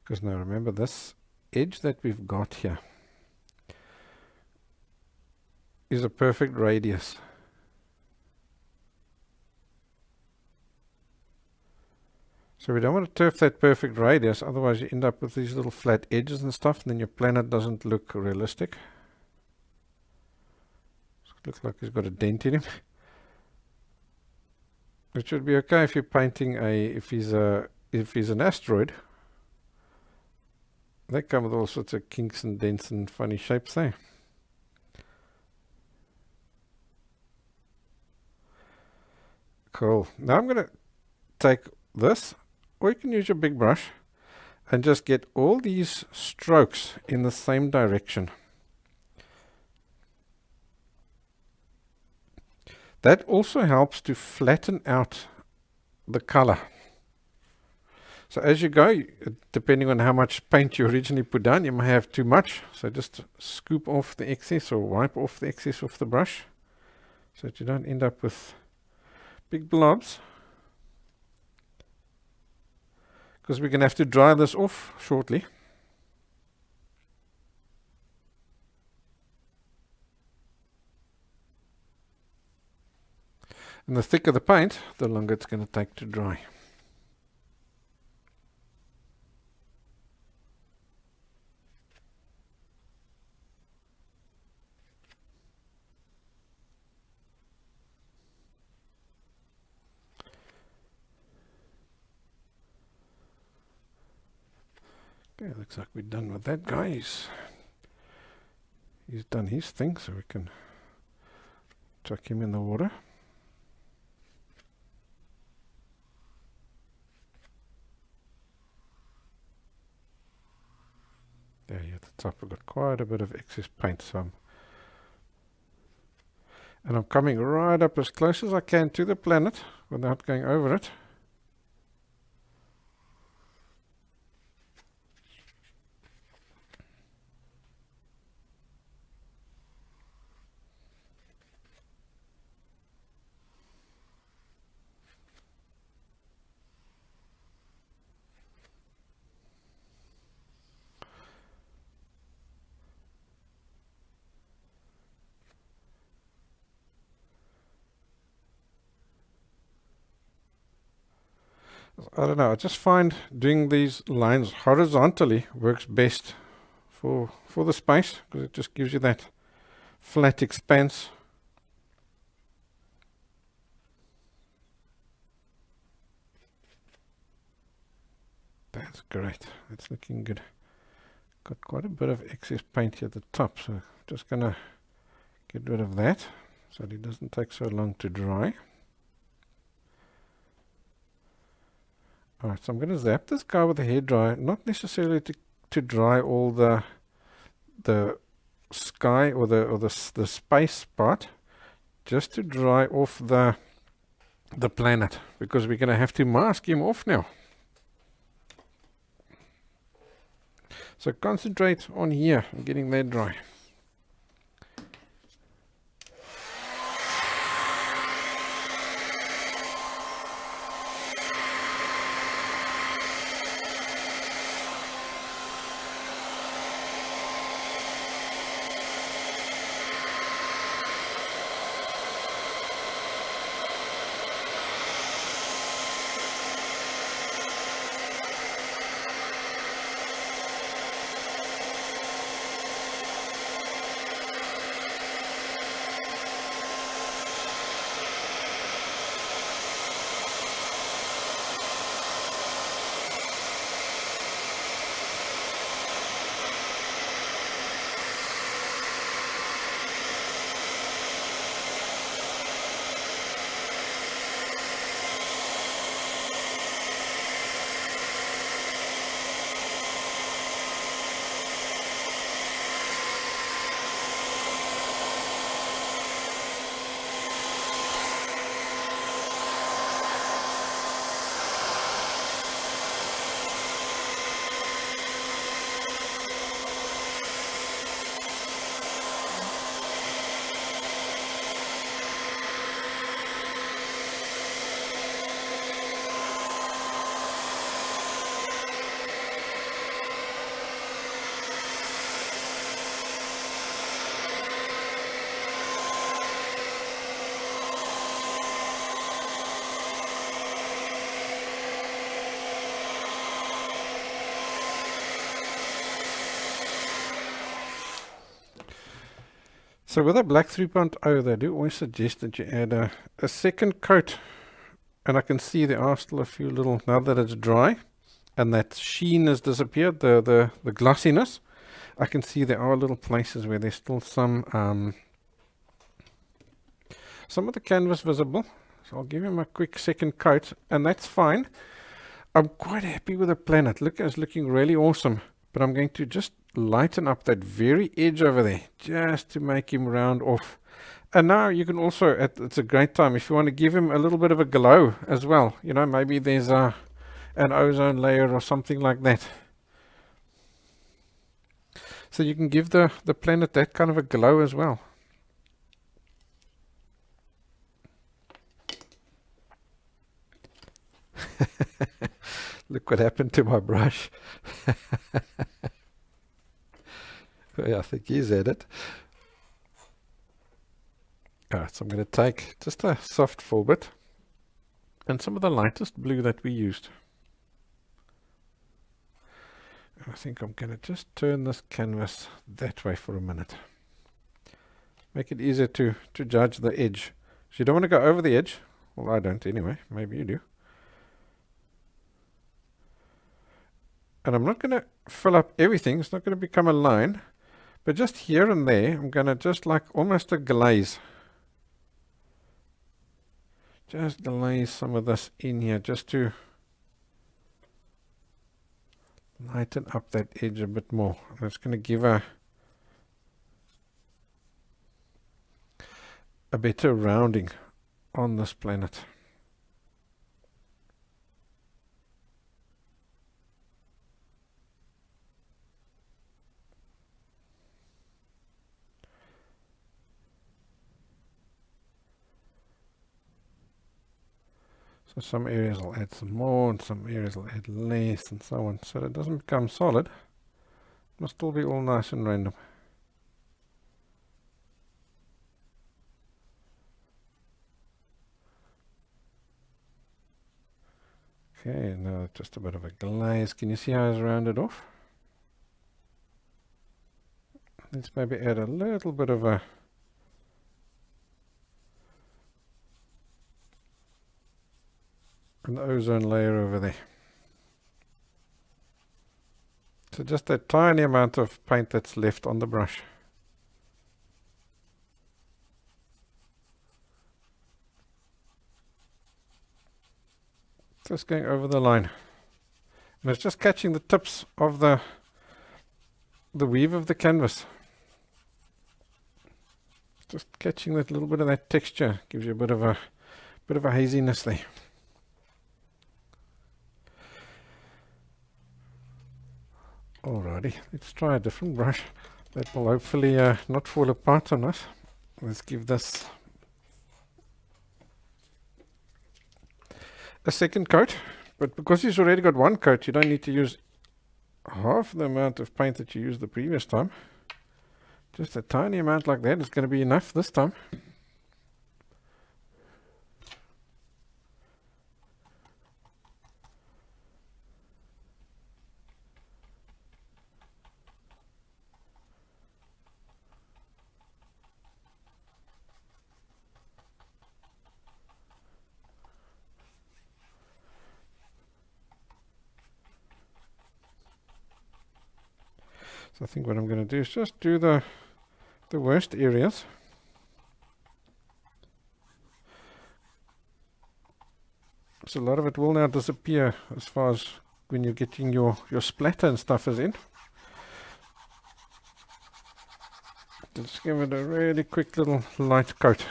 Because now remember, this edge that we've got here is a perfect radius. So we don't want to turf that perfect radius, otherwise you end up with these little flat edges and stuff, and then your planet doesn't look realistic. It looks like he's got a dent in him. It should be okay if you're painting if he's an asteroid. They come with all sorts of kinks and dents and funny shapes there. Cool. Now I'm going to take this, or you can use your big brush, and just get all these strokes in the same direction. That also helps to flatten out the color. So as you go, depending on how much paint you originally put down, you may have too much. So just scoop off the excess or wipe off the excess off the brush so that you don't end up with big blobs. Because we're going to have to dry this off shortly. And the thicker the paint, the longer it's going to take to dry. Okay, looks like we're done with that guy. He's done his thing, so we can chuck him in the water. There, at the top we've got quite a bit of excess paint, and I'm coming right up as close as I can to the planet without going over it. I don't know, I just find doing these lines horizontally works best for the space, because it just gives you that flat expanse. That's great, that's looking good. Got quite a bit of excess paint here at the top, so I'm just going to get rid of that so that it doesn't take so long to dry. Alright, so I'm going to zap this guy with a hairdryer, not necessarily to dry all the sky or the space part, just to dry off the planet, because we're going to have to mask him off now. So concentrate on here and getting that dry. So with a black 3.0, they do always suggest that you add a second coat, and I can see there are still a few little, now that it's dry and that sheen has disappeared, the glossiness, I can see there are little places where there's still some of the canvas visible. So I'll give him a quick second coat, and that's fine. I'm quite happy with the planet. Look, it's looking really awesome. But I'm going to just lighten up that very edge over there, just to make him round off. And now you can also, it's a great time, if you want to give him a little bit of a glow as well. You know, maybe there's an ozone layer or something like that. So you can give the planet that kind of a glow as well. Look what happened to my brush. Yeah, I think he's at it. Alright, so I'm going to take just a soft Filbert and some of the lightest blue that we used. I think I'm going to just turn this canvas that way for a minute. Make it easier to judge the edge. So you don't want to go over the edge. Well, I don't anyway. Maybe you do. And I'm not going to fill up everything. It's not going to become a line. But just here and there, I'm going to just like almost a glaze. Just glaze some of this in here just to lighten up that edge a bit more. And it's going to give a better rounding on this planet. So some areas I'll add some more, and some areas I'll add less, and so on. So it doesn't become solid. It must still be all nice and random. Okay, now just a bit of a glaze. Can you see how it's rounded off? Let's maybe add a little bit of an ozone layer over there. So just that tiny amount of paint that's left on the brush. Just going over the line. And it's just catching the tips of the weave of the canvas. Just catching that little bit of that texture. Gives you a bit of a haziness there. Alrighty, let's try a different brush. That will hopefully not fall apart on us. Let's give this a second coat. But because he's already got one coat, you don't need to use half the amount of paint that you used the previous time. Just a tiny amount like that is going to be enough this time. So I think what I'm going to do is just do the worst areas. So a lot of it will now disappear as far as when you're getting your splatter and stuff is in. Just give it a really quick little light coat.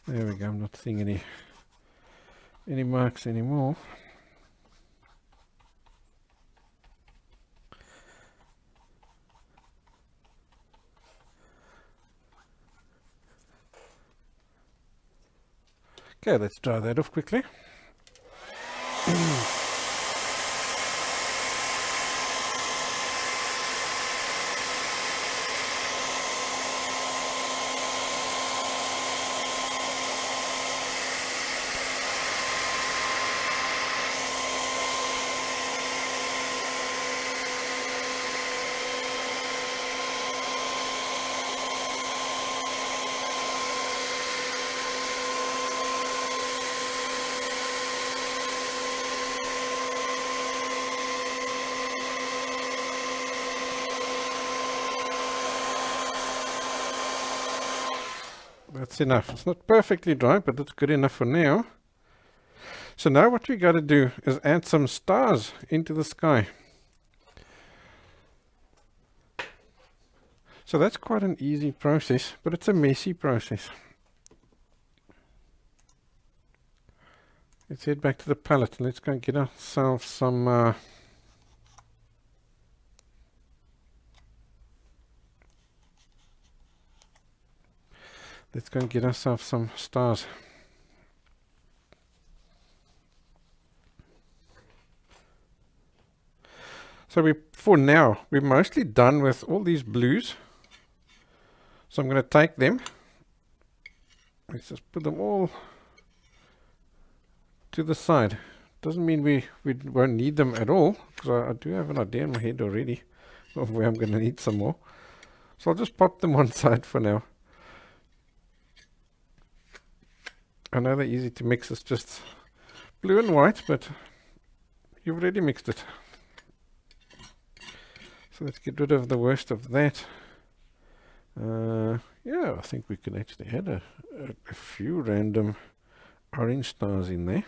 There we go, I'm not seeing any marks anymore. Okay, let's dry that off quickly. That's enough. It's not perfectly dry, but it's good enough for now. So now what we got to do is add some stars into the sky. So that's quite an easy process, but it's a messy process. Let's head back to the palette and let's go and get ourselves some stars. So for now, we're mostly done with all these blues. So I'm going to take them. Let's just put them all to the side. Doesn't mean we won't need them at all, because I do have an idea in my head already of where I'm going to need some more. So I'll just pop them one side for now. I know they're easy to mix. It's just blue and white, but you've already mixed it. So let's get rid of the worst of that. Yeah, I think we can actually add a few random orange stars in there.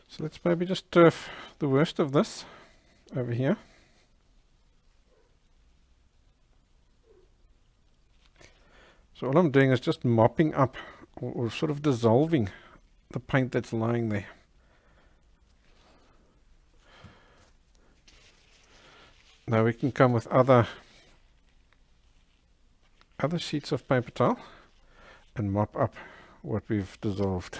So let's maybe just turf the worst of this over here. So all I'm doing is just mopping up or sort of dissolving the paint that's lying there. Now we can come with other sheets of paper towel and mop up what we've dissolved.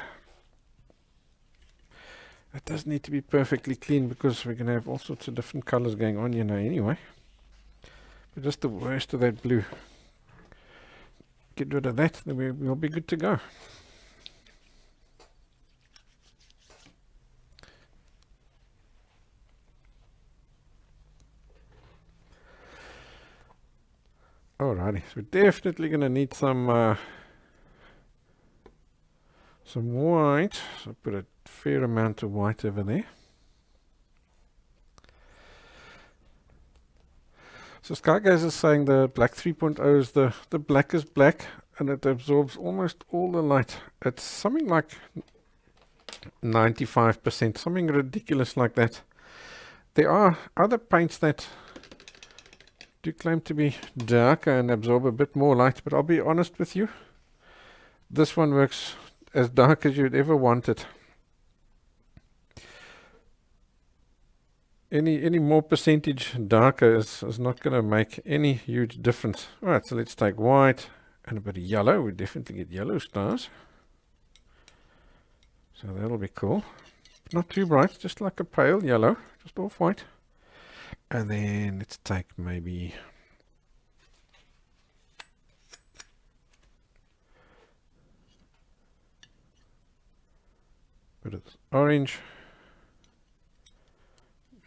It does need to be perfectly clean because we're going to have all sorts of different colors going on, you know, anyway. But just the worst of that blue. Get rid of that, then we'll be good to go. Alrighty, so we're definitely going to need some white. So put a fair amount of white over there. So Skygaze is saying the black 3.0 is the blackest black, and it absorbs almost all the light. It's something like 95%, something ridiculous like that. There are other paints that do claim to be darker and absorb a bit more light, but I'll be honest with you, this one works as dark as you'd ever want it. Any more percentage darker is not going to make any huge difference. Alright, so let's take white and a bit of yellow. We definitely get yellow stars. So that'll be cool. Not too bright, just like a pale yellow, just off white. And then let's take maybe a bit of orange.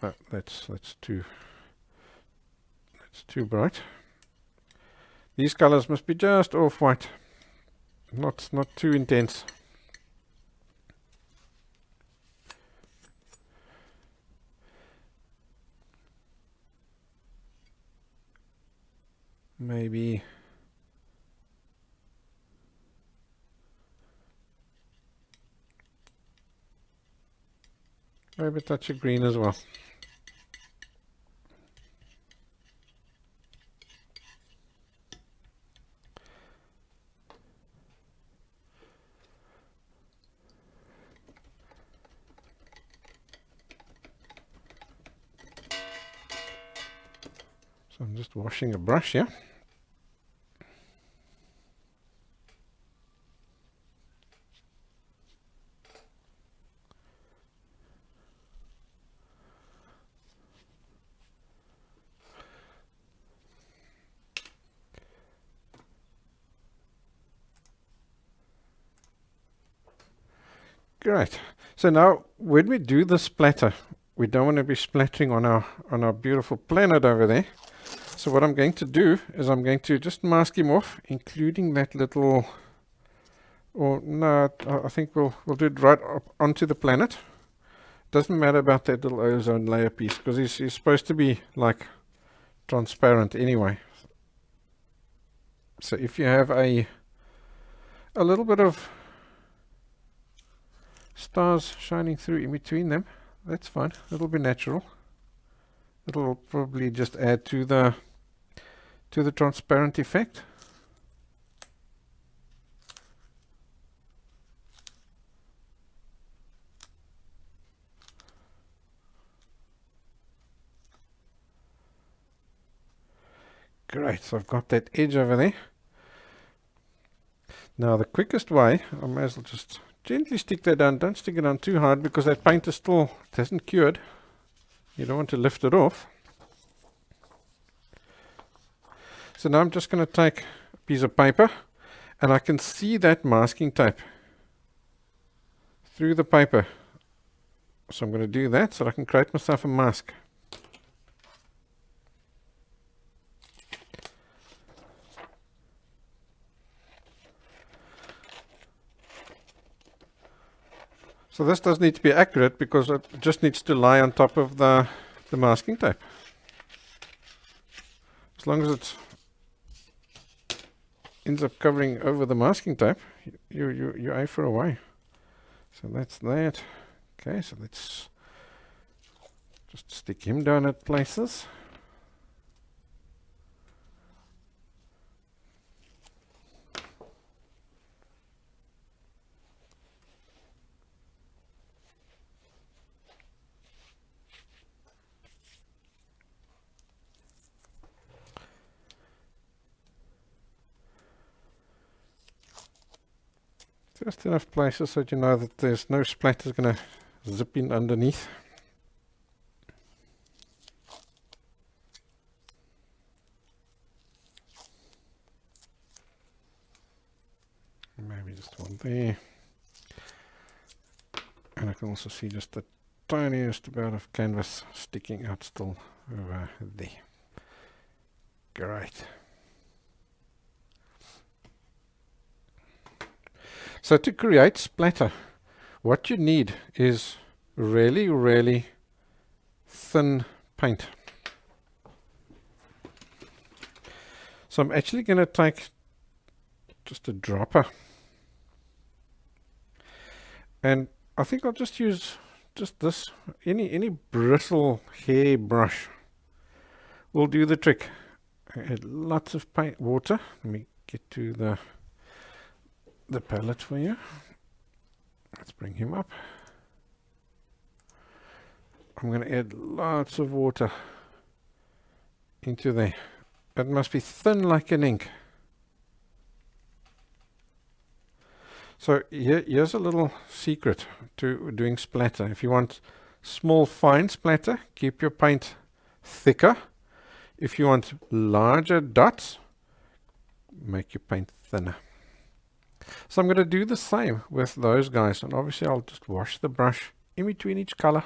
Oh, that's too bright. These colors must be just off white, not too intense. Maybe a touch of green as well. So I'm just washing a brush here. Great. So now when we do the splatter, we don't want to be splattering on our beautiful planet over there. So what I'm going to do is I'm going to just mask him off, including that little Or no, I think we'll do it right up onto the planet. Doesn't matter about that little ozone layer piece, because he's supposed to be like transparent anyway. So if you have a little bit of stars shining through in between them, that's fine. It'll be natural. It'll probably just add to the transparent effect. Great, so I've got that edge over there. Now the quickest way, I may as well just gently stick that down. Don't stick it down too hard because that paint is still, it hasn't cured. You don't want to lift it off. So now I'm just going to take a piece of paper, and I can see that masking tape through the paper. So I'm going to do that so that I can create myself a mask. So this does need to be accurate because it just needs to lie on top of the masking tape. As long as it ends up covering over the masking tape, you're A for a way. So that's that. Okay, so let's just stick him down at places. Just enough places so that you know that there's no splatters going to zip in underneath. Maybe just one there. And I can also see just the tiniest amount of canvas sticking out still over there. Great. So to create splatter, what you need is really, really thin paint. So I'm actually going to take just a dropper. And I think I'll just use just this, any bristle hair brush will do the trick. Add lots of paint, water. Let me get to the palette for you. Let's bring him up. I'm going to add lots of water into there. It must be thin like an ink. So here's a little secret to doing splatter. If you want small fine splatter, keep your paint thicker. If you want larger dots, make your paint thinner. So I'm going to do the same with those guys, and obviously I'll just wash the brush in between each color.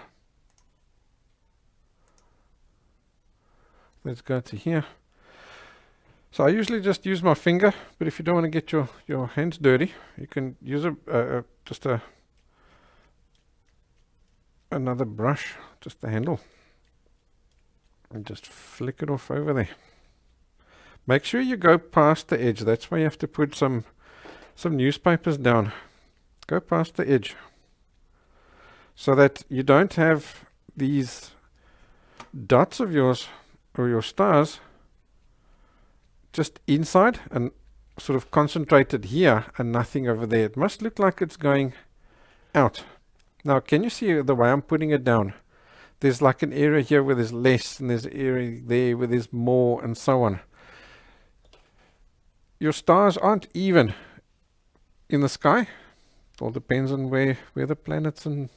Let's go to here. So I usually just use my finger, but if you don't want to get your hands dirty, you can use another brush, just the handle, and just flick it off over there. Make sure you go past the edge. That's why you have to put some newspapers down. Go past the edge so that you don't have these dots of yours or your stars just inside and sort of concentrated here and nothing over there. It must look like it's going out. Now, can you see the way I'm putting it down? There's like an area here where there's less, and there's an area there where there's more, and so on. Your stars aren't even in the sky. It all depends on where the planets and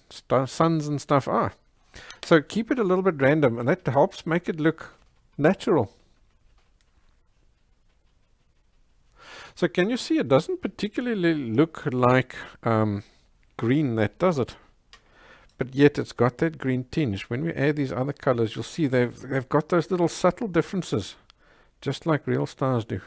suns and stuff are. So keep it a little bit random, and that helps make it look natural. So can you see it doesn't particularly look like green, that does it? But yet it's got that green tinge. When we add these other colors, you'll see they've got those little subtle differences, just like real stars do.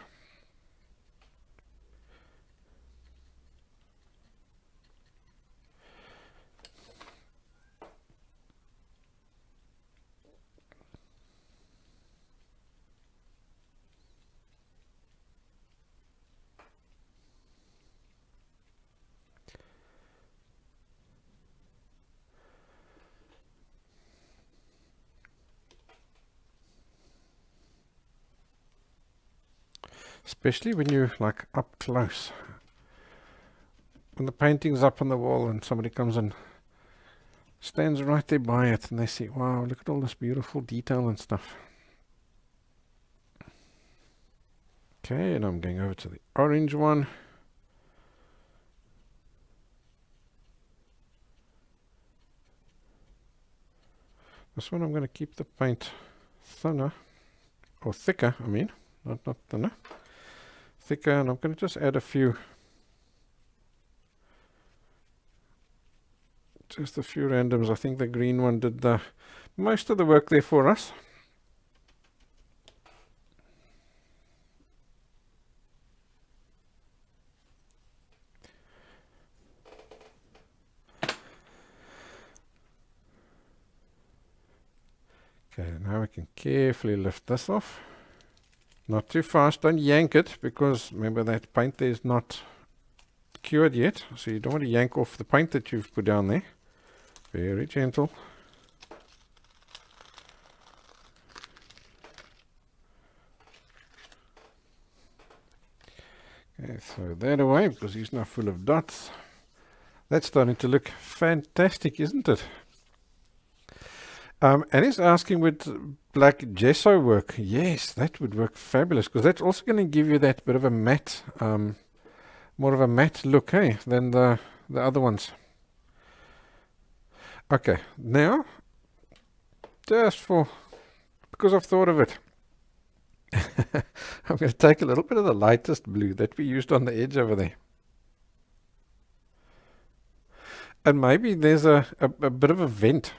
especially when you're like up close. When the painting's up on the wall and somebody comes and stands right there by it and they see, wow, look at all this beautiful detail and stuff. Okay, and I'm going over to the orange one. This one I'm going to keep the paint thinner, or thicker, I mean, not thinner, thicker, and I'm going to just add a few randoms. I think the green one did the most of the work there for us. Okay, now we can carefully lift this off. Not too fast, don't yank it, because remember that paint there is not cured yet, so you don't want to yank off the paint that you've put down there. Very gentle. Okay, throw that away because he's now full of dots. That's starting to look fantastic, isn't it? And he's asking, would black gesso work? Yes, that would work fabulous, because that's also going to give you that bit of a matte, more of a matte look, hey, than the other ones. Okay, now, just because I've thought of it, I'm going to take a little bit of the lightest blue that we used on the edge over there. And maybe there's a bit of a vent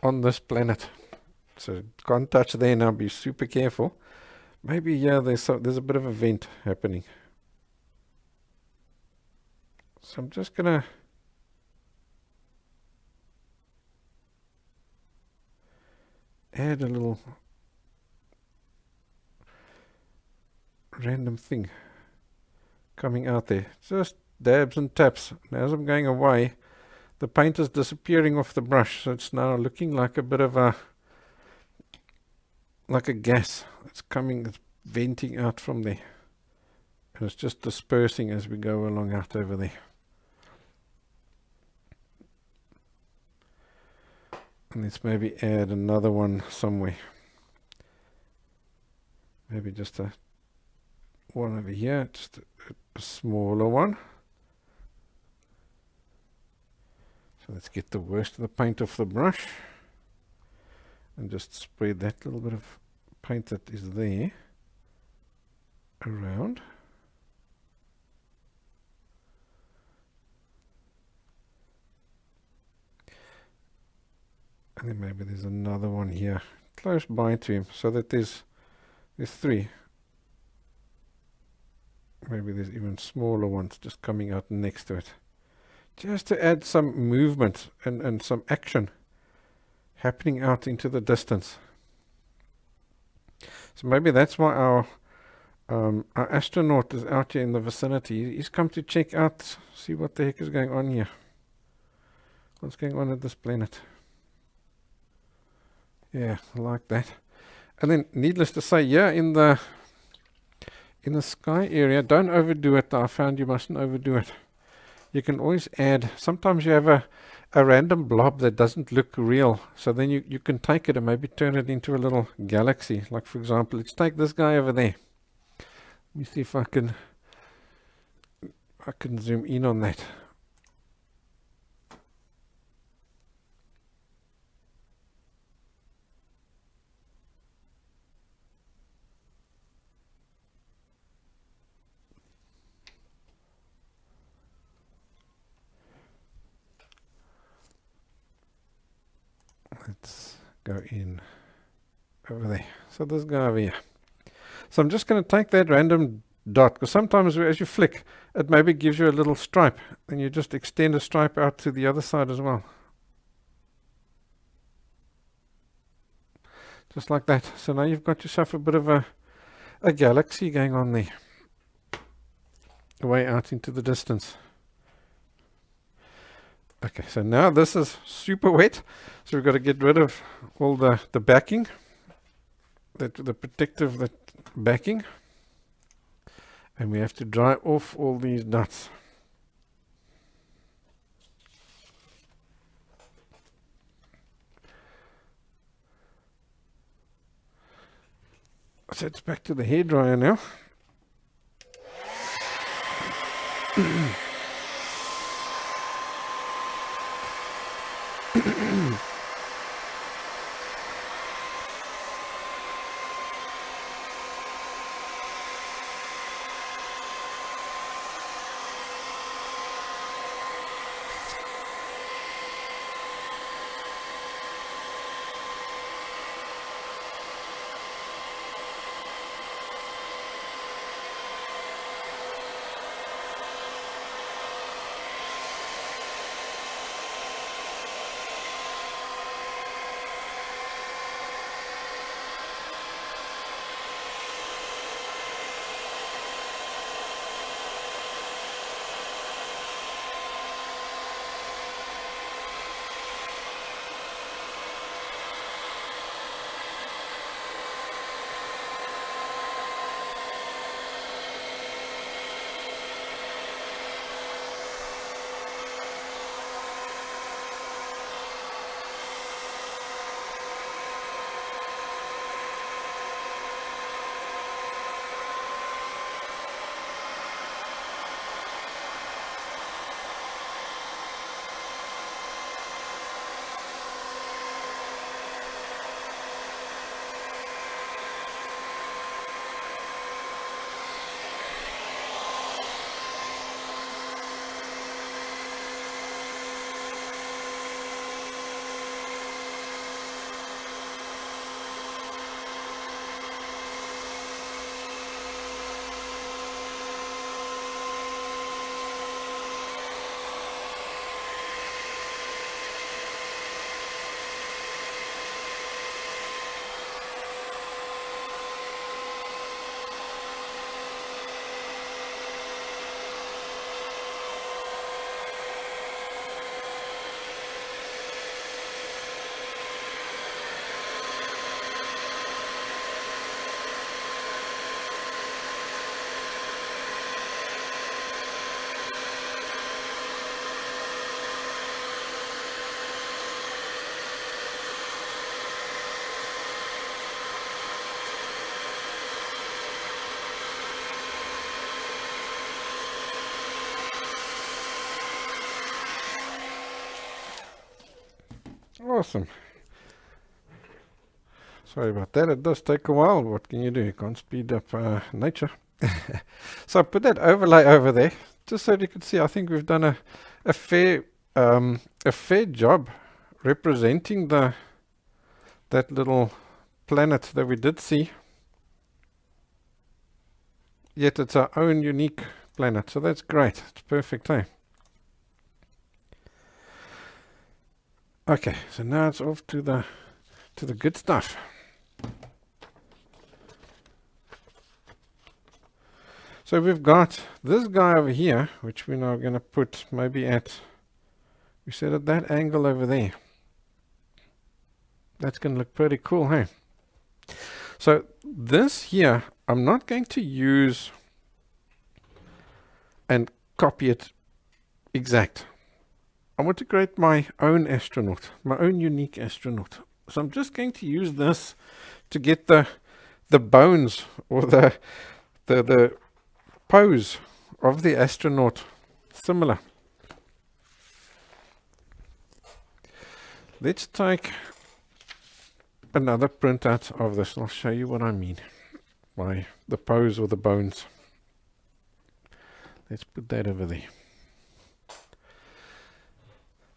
on this planet, so can't touch there now, be super careful. Maybe, yeah, there's a bit of a vent happening. So I'm just gonna add a little random thing coming out there, just dabs and taps. And as I'm going away, the paint is disappearing off the brush, so it's now looking like a bit of a gas. It's venting out from there, and it's just dispersing as we go along out over there. And let's maybe add another one somewhere. Maybe just one over here, just a smaller one. So let's get the worst of the paint off the brush and just spread that little bit of paint that is there around. And then maybe there's another one here close by to him, so that there's three. Maybe there's even smaller ones just coming out next to it, just to add some movement and some action happening out into the distance. So maybe that's why our astronaut is out here in the vicinity. He's come to check out, see what the heck is going on here. What's going on at this planet? Yeah, I like that. And then, needless to say, yeah, in the sky area, don't overdo it. I found you mustn't overdo it. You can always add, sometimes you have a random blob that doesn't look real, so then you can take it and maybe turn it into a little galaxy. Like, for example, let's take this guy over there. Let me see if I can zoom in on that. Let's go in over there. So this guy over here. So I'm just going to take that random dot, because sometimes as you flick, it maybe gives you a little stripe, and you just extend a stripe out to the other side as well. Just like that. So now you've got yourself a bit of a galaxy going on there, way out into the distance. Okay, so now this is super wet, so we've got to get rid of all the backing, the protective backing. And we have to dry off all these dots. So it's back to the hairdryer now. Awesome. Sorry about that. It does take a while. What can you do? You can't speed up nature. So I put that overlay over there just so you can see. I think we've done a fair job representing that little planet that we did see. Yet it's our own unique planet, so that's great. It's perfect, hey? Okay, so now it's off to the good stuff. So we've got this guy over here, which we're now going to put maybe we said at that angle over there. That's going to look pretty cool, hey? So this here, I'm not going to use and copy it exact. I want to create my own astronaut, my own unique astronaut. So I'm just going to use this to get the bones or the pose of the astronaut similar. Let's take another printout of this. I'll show you what I mean by the pose or the bones. Let's put that over there.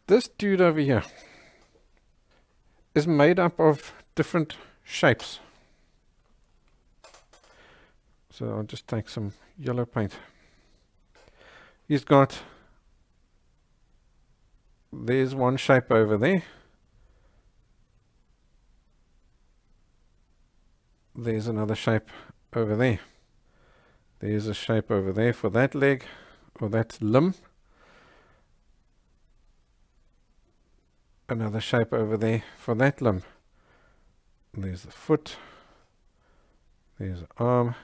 This dude over here is made up of different shapes. So I'll just take some yellow paint. He's got, there's one shape over there. There's another shape over there. There's a shape over there for that leg or that limb. Another shape over there for that limb. There's the foot. There's the arm.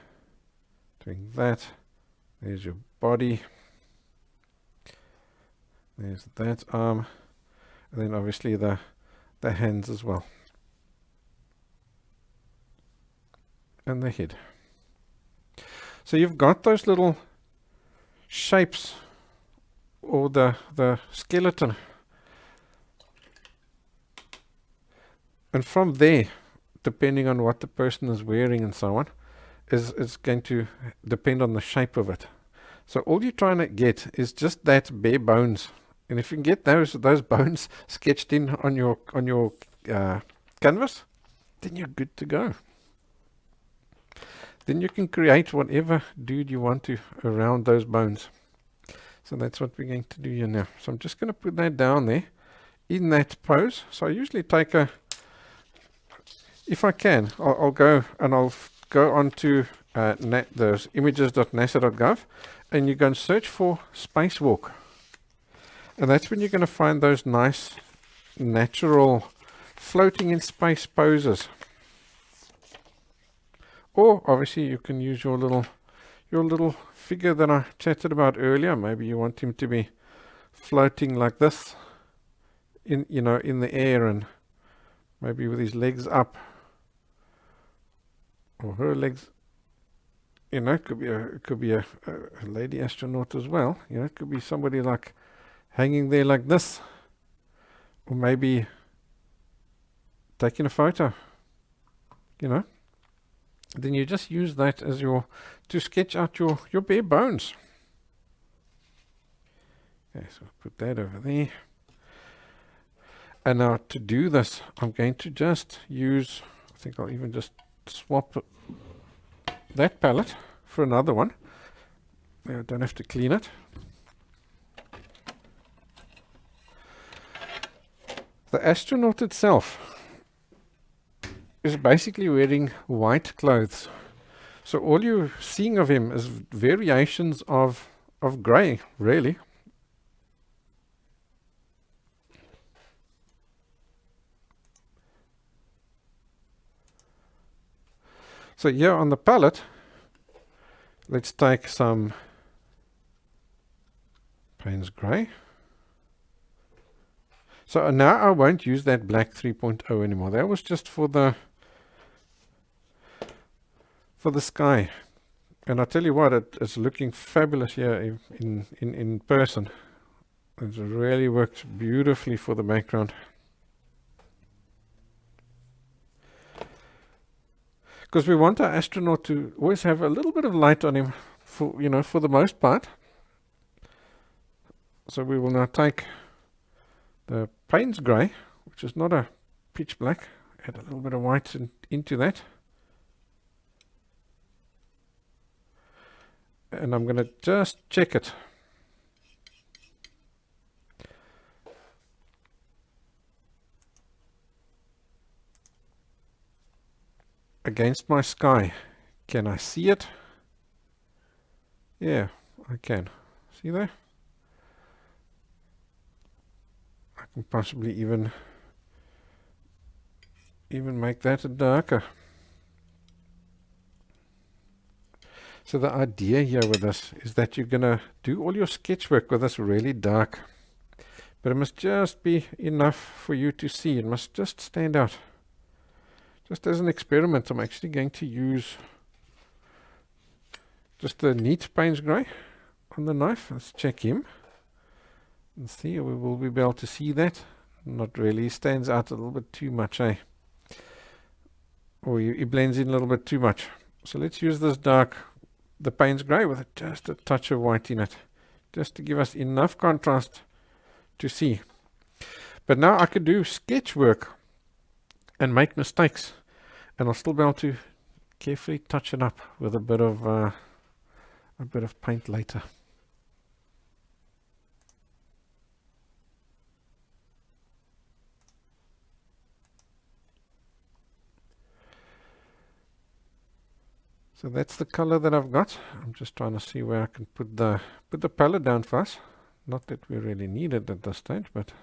Doing that. There's your body. There's that arm. And then obviously the hands as well. And the head. So you've got those little shapes, or the skeleton. And from there, depending on what the person is wearing and so on, is going to depend on the shape of it. So all you're trying to get is just that bare bones. And if you can get those bones sketched in on your canvas, then you're good to go. Then you can create whatever dude you want to around those bones. So that's what we're going to do here now. So I'm just going to put that down there in that pose. So I usually take if I can, I'll go onto those images.nasa.gov, and you go and search for spacewalk. And that's when you're going to find those nice, natural, floating in space poses. Or obviously you can use your little figure that I chatted about earlier. Maybe you want him to be floating like this, in the air, and maybe with his legs up, or her legs. It could be a lady astronaut as well. It could be somebody like hanging there like this, or maybe taking a photo. Then you just use that as to sketch out your bare bones. Okay, so I'll put that over there. And now to do this, I'm going to just use, I think I'll even just swap that palette for another one. I don't have to clean it. The astronaut itself is basically wearing white clothes. So all you're seeing of him is variations of grey, really. So here on the palette, let's take some Paynes Grey. So now I won't use that black 3.0 anymore. That was just for the sky. And I tell you what, it's looking fabulous here in person. It really works beautifully for the background. Because we want our astronaut to always have a little bit of light on him, for the most part. So we will now take the Paynes Grey, which is not a pitch black, add a little bit of white into that. And I'm going to just check it. Against my sky. Can I see it? Yeah, I can. See there? I can possibly even make that darker. So the idea here with this is that you're going to do all your sketch work with this really dark. But it must just be enough for you to see. It must just stand out. Just as an experiment, I'm actually going to use just the neat Paynes Grey on the knife. Let's check him and see. We will be able to see that. Not really. He stands out a little bit too much, eh? Or he blends in a little bit too much. So let's use this dark, the Paynes Grey, with just a touch of white in it, just to give us enough contrast to see. But now I could do sketch work and make mistakes, and I'll still be able to carefully touch it up with a bit of paint later. So that's the color that I've got. I'm just trying to see where I can put the palette down for us. Not that we really need it at this stage, but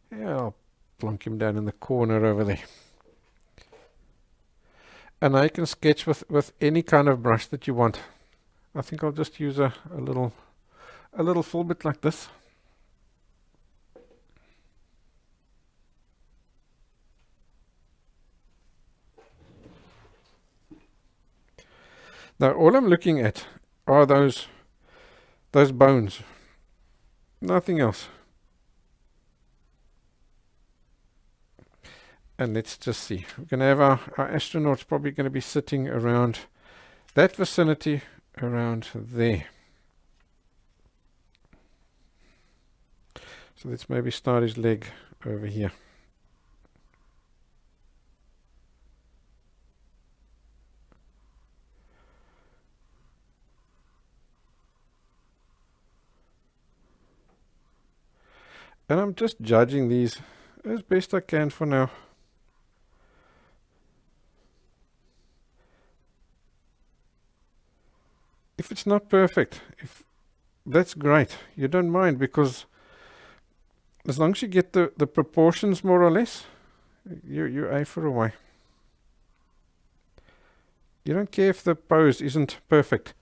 yeah, I'll plonk him down in the corner over there. And now you can sketch with any kind of brush that you want. I think I'll just use a little Filbert like this. Now all I'm looking at are those bones. Nothing else. And let's just see. We're going to have our astronaut's probably going to be sitting around that vicinity, around there. So let's maybe start his leg over here. And I'm just judging these as best I can for now. If it's not perfect, that's great. You don't mind, because as long as you get the proportions more or less, you're A for a way. You don't care if the pose isn't perfect.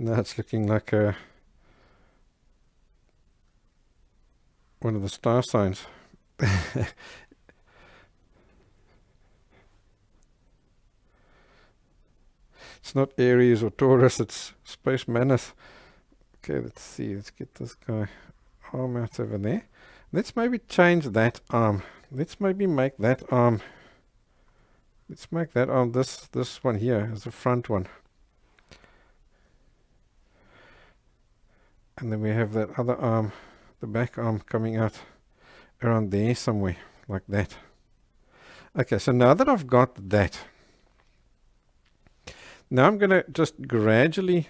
Now it's looking like one of the star signs. It's not Aries or Taurus, it's Spaceman. Okay, let's see. Let's get this guy arm out over there. Let's maybe change that arm. Let's maybe make that arm. Let's make that arm this one here as the front one. And then we have that other arm, the back arm, coming out around there somewhere, like that. Okay, so now that I've got that, now I'm going to just gradually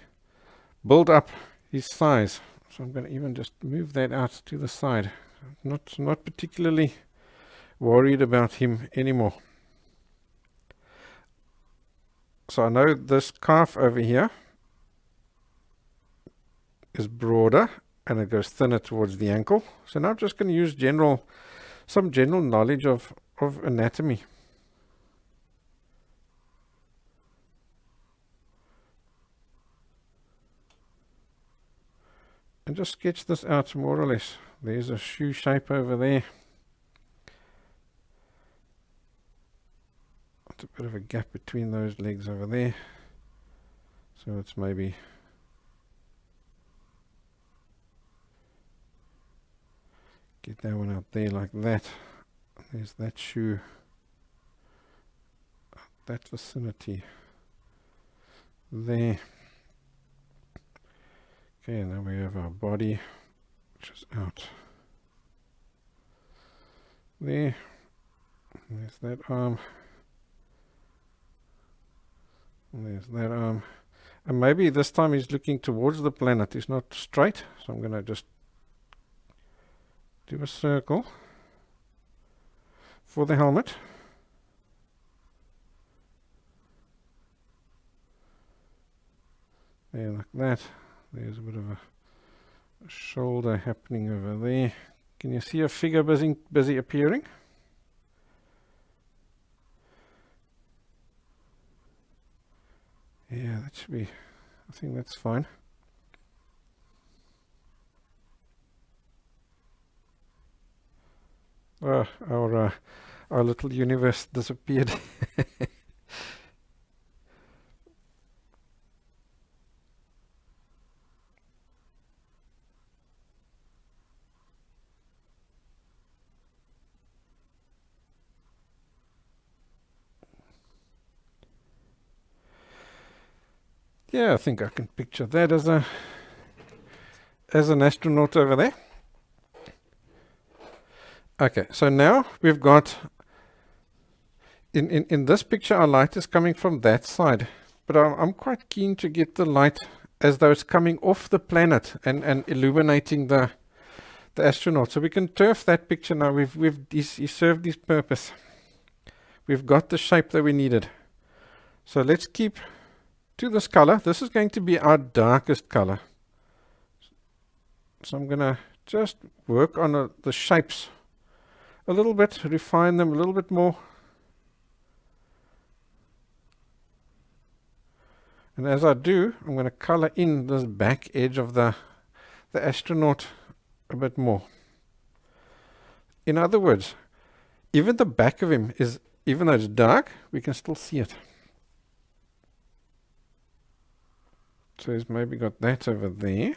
build up his size. So I'm going to even just move that out to the side. Not particularly worried about him anymore. So I know this calf over here is broader and it goes thinner towards the ankle. So now I'm just going to use some general knowledge of anatomy. And just sketch this out more or less. There's a shoe shape over there. It's a bit of a gap between those legs over there. So it's maybe get that one out there like that. There's that shoe. That vicinity. There. Okay, now we have our body, which is out there. There's that arm. And there's that arm. And maybe this time he's looking towards the planet. He's not straight. So I'm going to just do a circle for the helmet. There, like that. There's a bit of a shoulder happening over there. Can you see a figure busy appearing? Yeah, that should be, I think that's fine. Our little universe disappeared. Yeah, I think I can picture that as an astronaut over there. Okay, so now we've got in this picture our light is coming from that side, but I'm quite keen to get the light as though it's coming off the planet and illuminating the the astronaut. So we can turf that picture now. He served his purpose. We've got the shape that we needed. So let's keep to this color. This is going to be our darkest color. So I'm going to just work on the shapes a little bit, refine them a little bit more. And as I do, I'm going to color in this back edge of the astronaut a bit more. In other words, even the back of him is, even though it's dark, we can still see it. So he's maybe got that over there.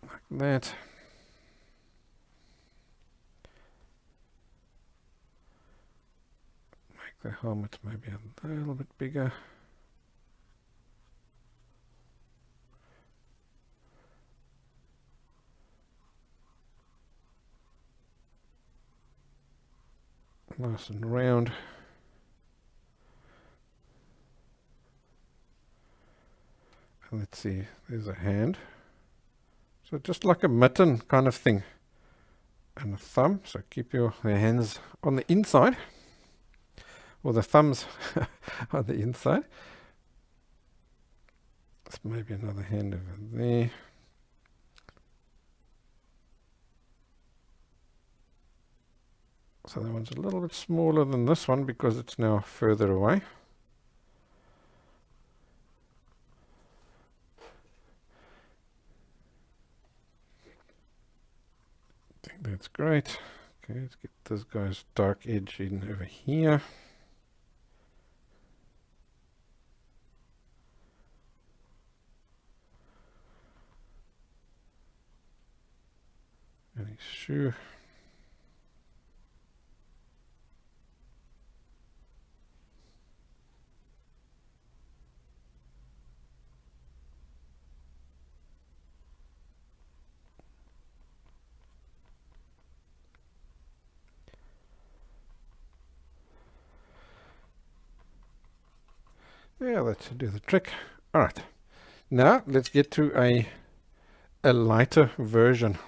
Like that. Make the helmet maybe a little bit bigger. Nice and round. And let's see, there's a hand. So just like a mitten kind of thing. And a thumb, so keep your hands on the inside. Or the thumbs on the inside. There's maybe another hand over there. So that one's a little bit smaller than this one because it's now further away. I think that's great. Okay, let's get this guy's dark edge in over here. And his shoe. Yeah, that should do the trick. All right. Now let's get to a lighter version.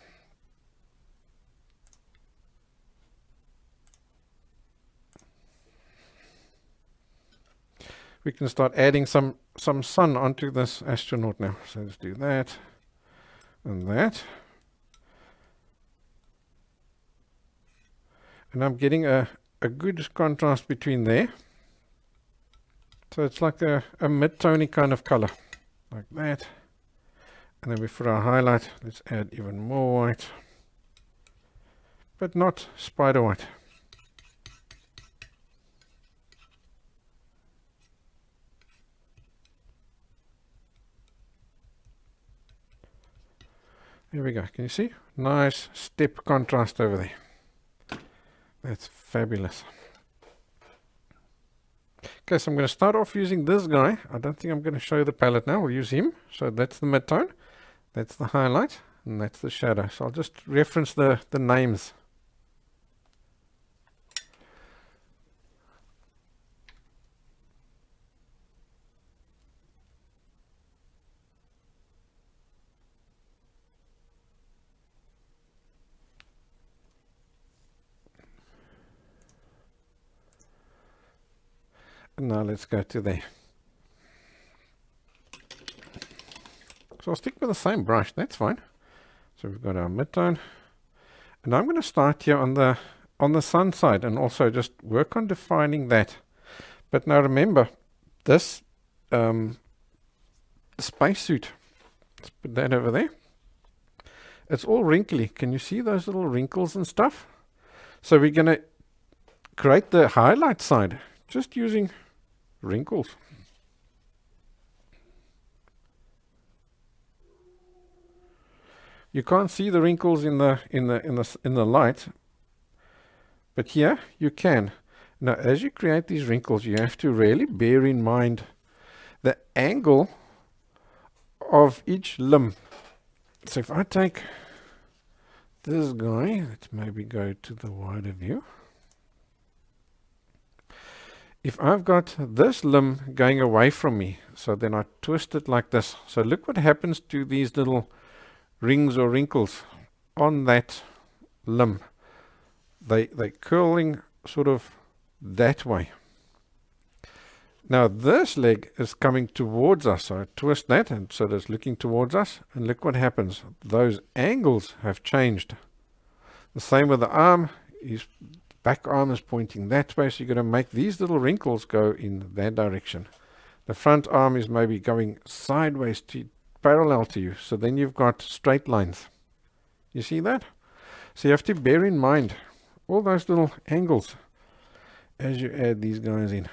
We can start adding some sun onto this astronaut now. So let's do that and that. And I'm getting a good contrast between there. So it's like a mid-tony kind of color, like that. And then for our highlight, let's add even more white, but not spider white. Here we go. Can you see? Nice step contrast over there. That's fabulous. Okay, so I'm going to start off using this guy. I don't think I'm going to show you the palette now. We'll use him. So that's the mid-tone, that's the highlight, and that's the shadow. So I'll just reference the names. Now let's go to there. So I'll stick with the same brush, that's fine. So we've got our mid-tone. And I'm going to start here on the sun side and also just work on defining that. But now remember, this spacesuit, let's put that over there. It's all wrinkly. Can you see those little wrinkles and stuff? So we're going to create the highlight side just using wrinkles. You can't see the wrinkles in the light, but here you can. Now, as you create these wrinkles, you have to really bear in mind the angle of each limb. So if I take this guy, let's maybe go to the wider view. if I've got this limb going away from me, so then I twist it like this. So look what happens to these little rings or wrinkles on that limb. They're curling sort of that way. Now this leg is coming towards us, so I twist that, and so it's looking towards us, and look what happens. Those angles have changed. The same with the arm. His back arm is pointing that way, so you're going to make these little wrinkles go in that direction. The front arm is maybe going sideways to parallel to you, so then you've got straight lines. You see that? So you have to bear in mind all those little angles as you add these guys in.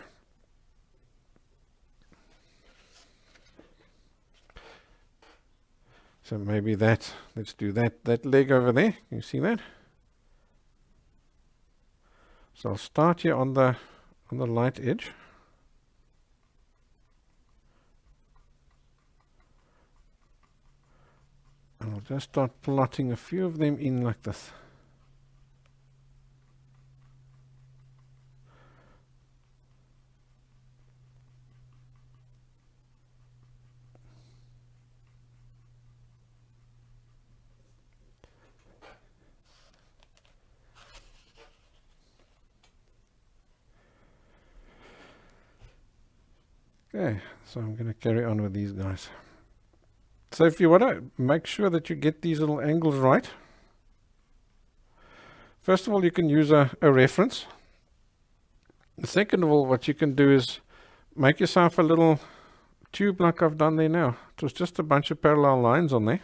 So maybe that, let's do that leg over there. Can you see that? So I'll start here on the light edge. And I'll just start plotting a few of them in like this. Okay, so I'm going to carry on with these guys. So if you want to make sure that you get these little angles right, first of all, you can use a reference. Second of all, what you can do is make yourself a little tube like I've done there now. It was just a bunch of parallel lines on there.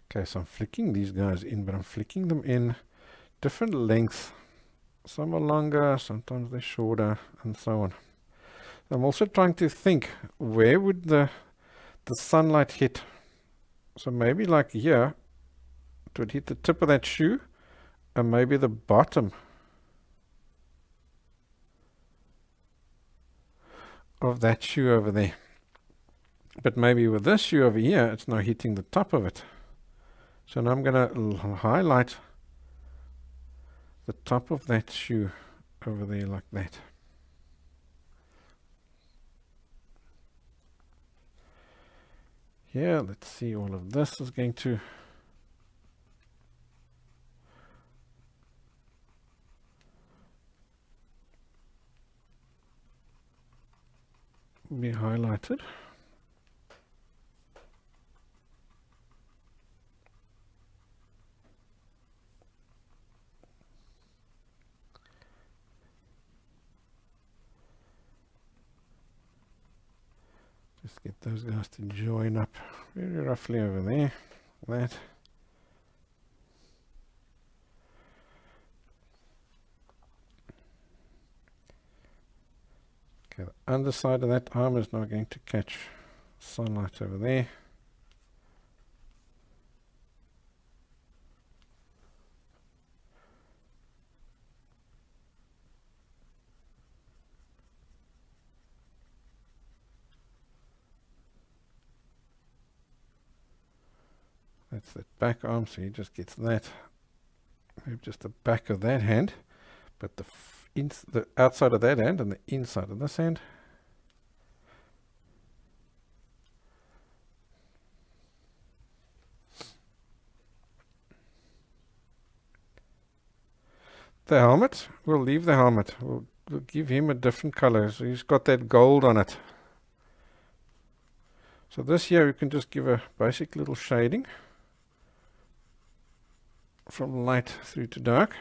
Okay, so I'm flicking these guys in, but I'm flicking them in different lengths. Some are longer, sometimes they're shorter, and so on. I'm also trying to think, where would the sunlight hit? So maybe like here, it would hit the tip of that shoe, and maybe the bottom of that shoe over there. But maybe with this shoe over here, it's now hitting the top of it. So now I'm going to highlight the top of that shoe over there like that. Here, let's see, all of this is going to be highlighted. Just get those guys to join up very roughly over there, like that. Okay, the underside of that arm is now going to catch sunlight over there. That's the back arm, so he just gets that. Maybe just the back of that hand, but the outside of that hand and the inside of this hand. The helmet, we'll leave the helmet. We'll give him a different color, so he's got that gold on it. So this here, you can just give a basic little shading from light through to dark.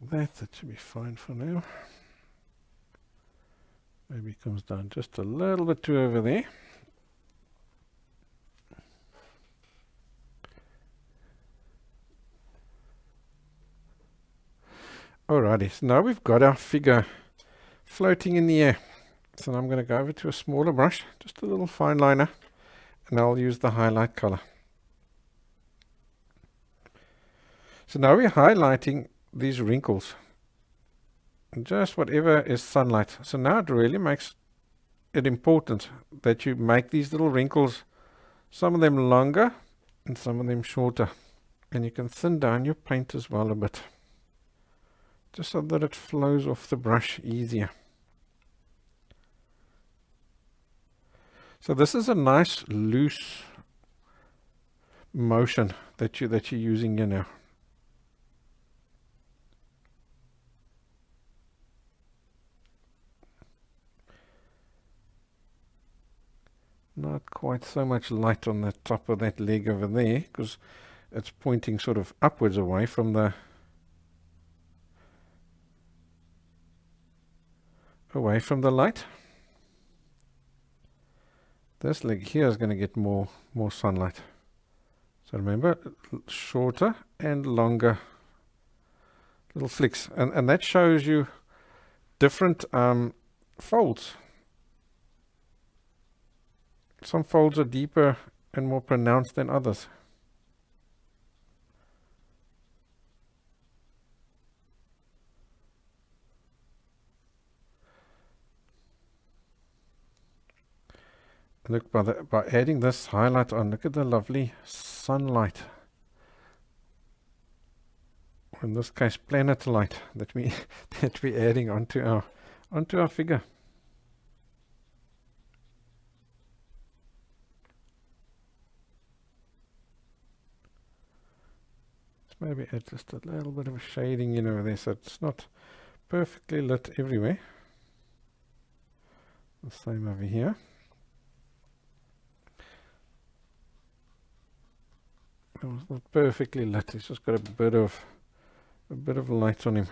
that. That should be fine for now. Maybe it comes down just a little bit too over there. Alrighty, so now we've got our figure floating in the air. So now I'm going to go over to a smaller brush, just a little fine liner, and I'll use the highlight color. So now we're highlighting these wrinkles, and just whatever is sunlight. So now it really makes it important that you make these little wrinkles, some of them longer and some of them shorter. And you can thin down your paint as well a bit, just so that it flows off the brush easier. So this is a nice loose motion that you're using here now. Not quite so much light on the top of that leg over there, because it's pointing sort of upwards away from the light. This leg here is going to get more sunlight. So remember, shorter and longer little flicks, and that shows you different folds. Some folds are deeper and more pronounced than others. Look, by adding this highlight on, look at the lovely sunlight. Or in this case, planet light that we're adding onto our figure. Maybe add just a little bit of a shading in over there, so it's not perfectly lit everywhere. The same over here. It's not perfectly lit. He's just got a bit of light on him.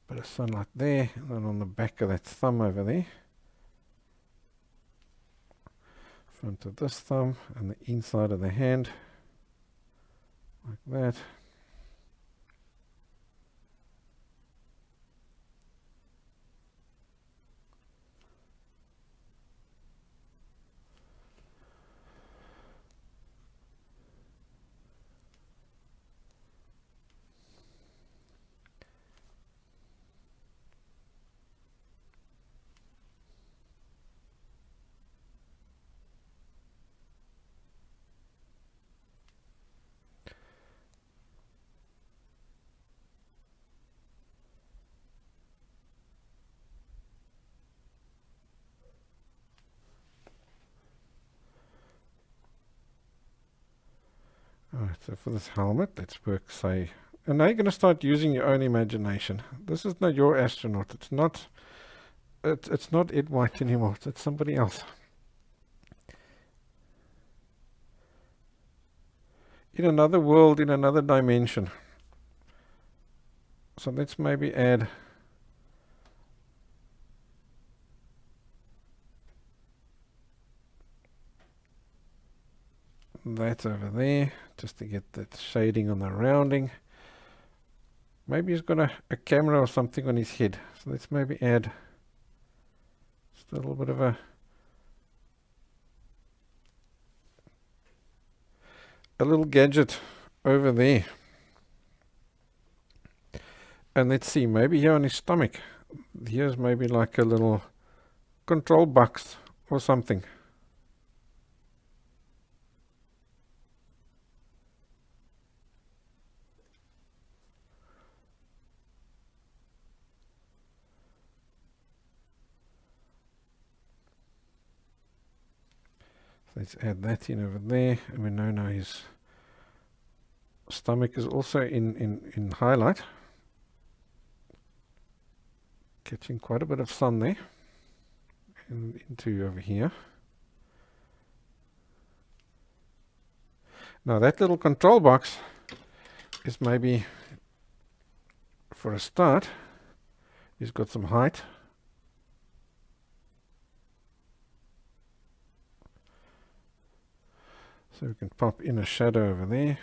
Bit of sunlight there, and then on the back of that thumb over there. Front of this thumb and the inside of the hand, like that. Alright, so for this helmet, let's work, say, and now you're going to start using your own imagination. This is not your astronaut. It's not Ed White anymore. It's somebody else. In another world, in another dimension. So let's maybe add that over there, just to get that shading on the rounding. Maybe he's got a camera or something on his head. So let's maybe add just a little bit of a little gadget over there. And let's see, maybe here on his stomach, here's maybe like a little control box or something. Let's add that in over there, and we know now he's Stomach is also in highlight. Catching quite a bit of sun there. And into over here. Now that little control box is maybe, for a start, he's got some height. So we can pop in a shadow over there.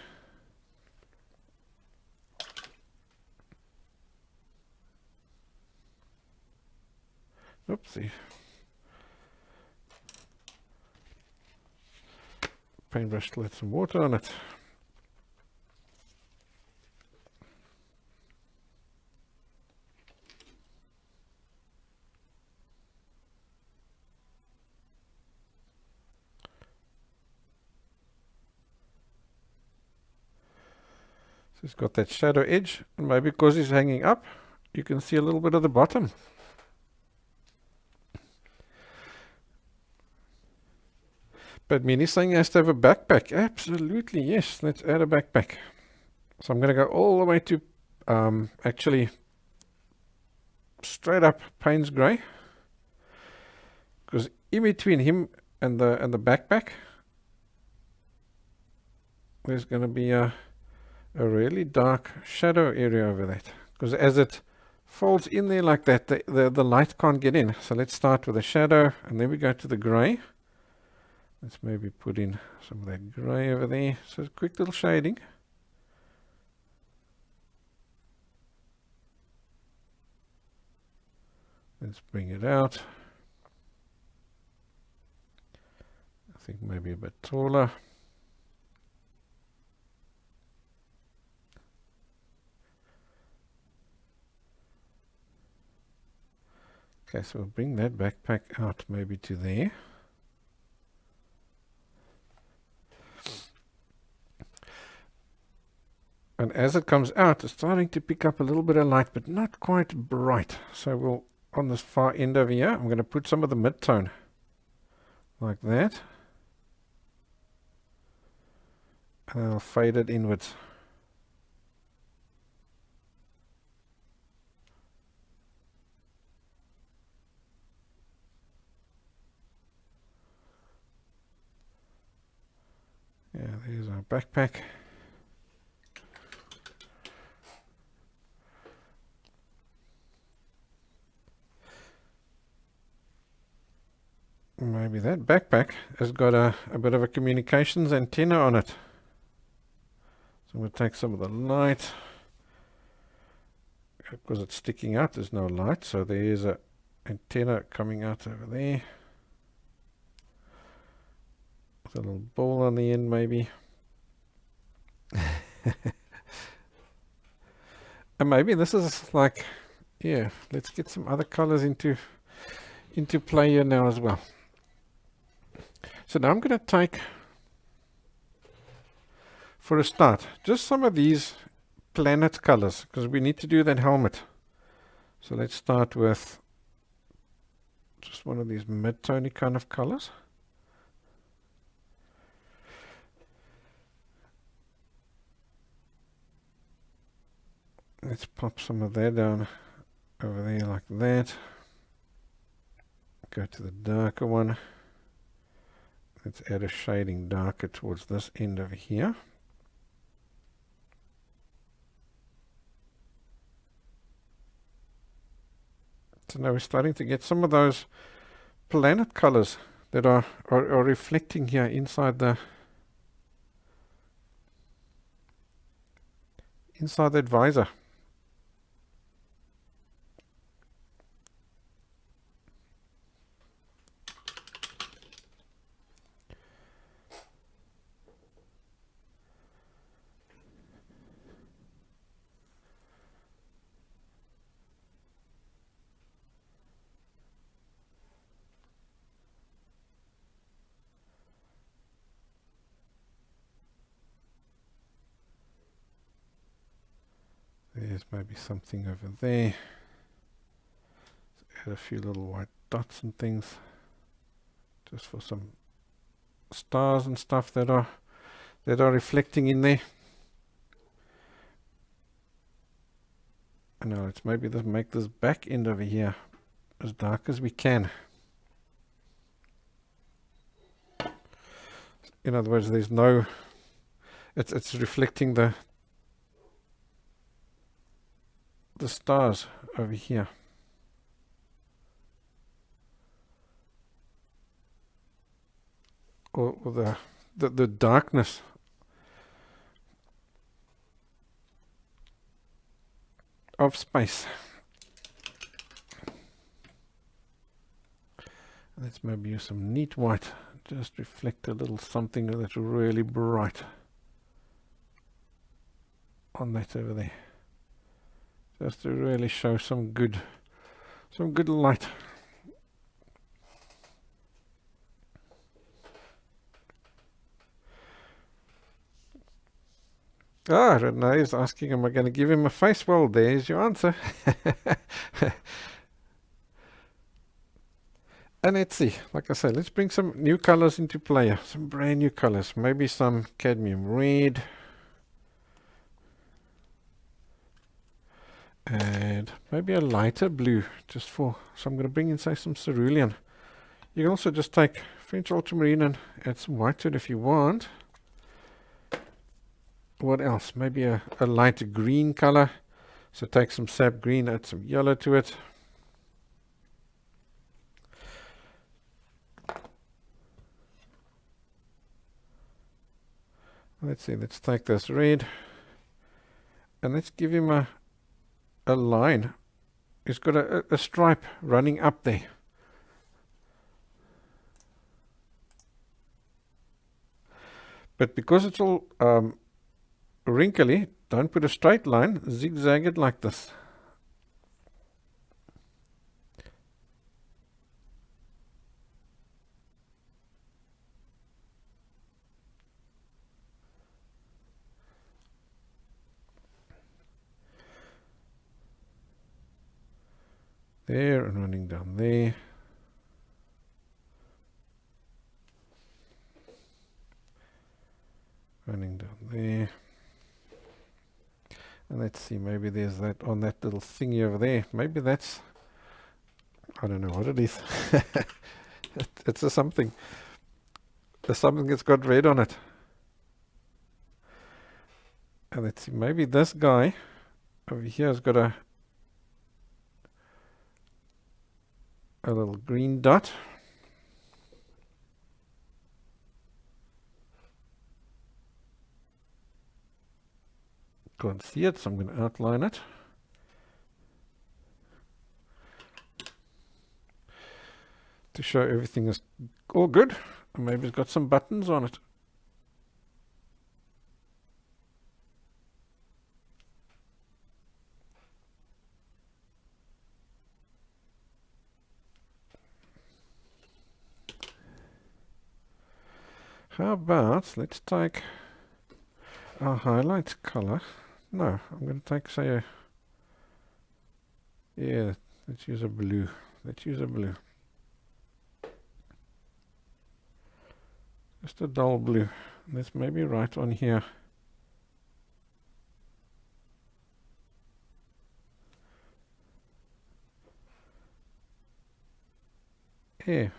Oopsie. Paintbrush still had some water on it. So he's got that shadow edge, and maybe because he's hanging up, you can see a little bit of the bottom. But Minnie's saying he has to have a backpack. Absolutely, yes. Let's add a backpack. So I'm going to go all the way to actually straight up Paynes Grey, because in between him and the backpack, there's going to be a really dark shadow area over that. Because as it folds in there like that, the light can't get in. So let's start with a shadow, and then we go to the grey. Let's maybe put in some of that grey over there. So a quick little shading. Let's bring it out. I think maybe a bit taller. Okay, so we'll bring that backpack out maybe to there. And as it comes out, it's starting to pick up a little bit of light, but not quite bright. So we'll, on this far end over here, I'm going to put some of the mid-tone like that. And I'll fade it inwards. Yeah, there's our backpack. Maybe that backpack has got a bit of a communications antenna on it. So I'm going to take some of the light. Because it's sticking out, there's no light. So there is an antenna coming out over there. With a little ball on the end maybe. And maybe this is like, yeah, let's get some other colors into play here now as well. So now I'm going to take, for a start, just some of these planet colors, because we need to do that helmet. So let's start with just one of these mid-tony kind of colors. Let's pop some of that down over there like that. Go to the darker one. Let's add a shading darker towards this end over here. So now we're starting to get some of those planet colors that are reflecting here inside that visor. There's maybe something over there. Let's add a few little white dots and things, just for some stars and stuff that are reflecting in there. And now let's maybe make this back end over here as dark as we can. In other words, there's no, it's reflecting the stars over here. Or the darkness of space. Let's maybe use some neat white, just reflect a little something that's really bright on that over there, just to really show some good light. Ah, Renee is asking, am I going to give him a face? Well, there's your answer. And let's see, like I said, let's bring some new colors into play, some brand new colors. Maybe some Cadmiun Red. And maybe a lighter blue, just for, so I'm going to bring in, say, some cerulean. You can also just take French ultramarine and add some white to it if you want. What else? Maybe a light green color. So take some sap green, add some yellow to it. Let's see, let's take this red and let's give him a line. He's got a stripe running up there. But because it's all wrinkly, don't put a straight line, zigzag it like this. There, and running down there. Running down there. And let's see, maybe there's that on that little thingy over there. Maybe that's, I don't know what it is. It's a something. There's something that's got red on it. And let's see, maybe this guy over here has got a little green dot. Can't see it, so I'm going to outline it. To show everything is all good. And maybe it's got some buttons on it. How about, let's take our highlight color. No, I'm going to take, say, yeah, let's use a blue. Let's use a blue. Just a dull blue. Let's maybe right on here. Yeah.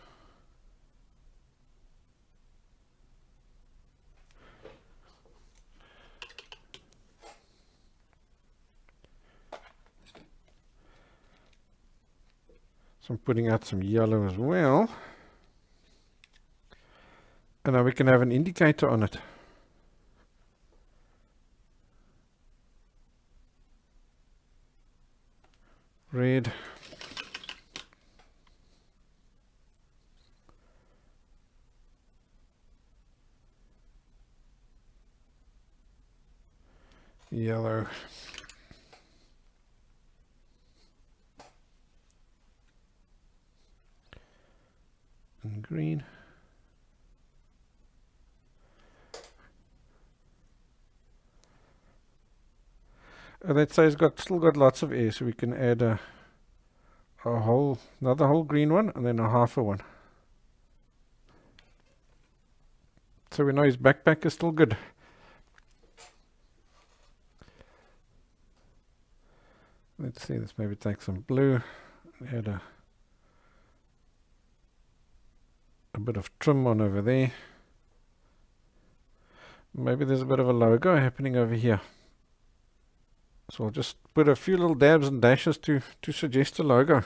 So I'm putting out some yellow as well. And now we can have an indicator on it. Red. Yellow. And green. And let's say it's still got lots of air, so we can add another whole green one, and then a half a one. So we know his backpack is still good. Let's see, let's maybe take some blue, add a bit of trim on over there. Maybe there's a bit of a logo happening over here. So I'll just put a few little dabs and dashes to suggest a logo.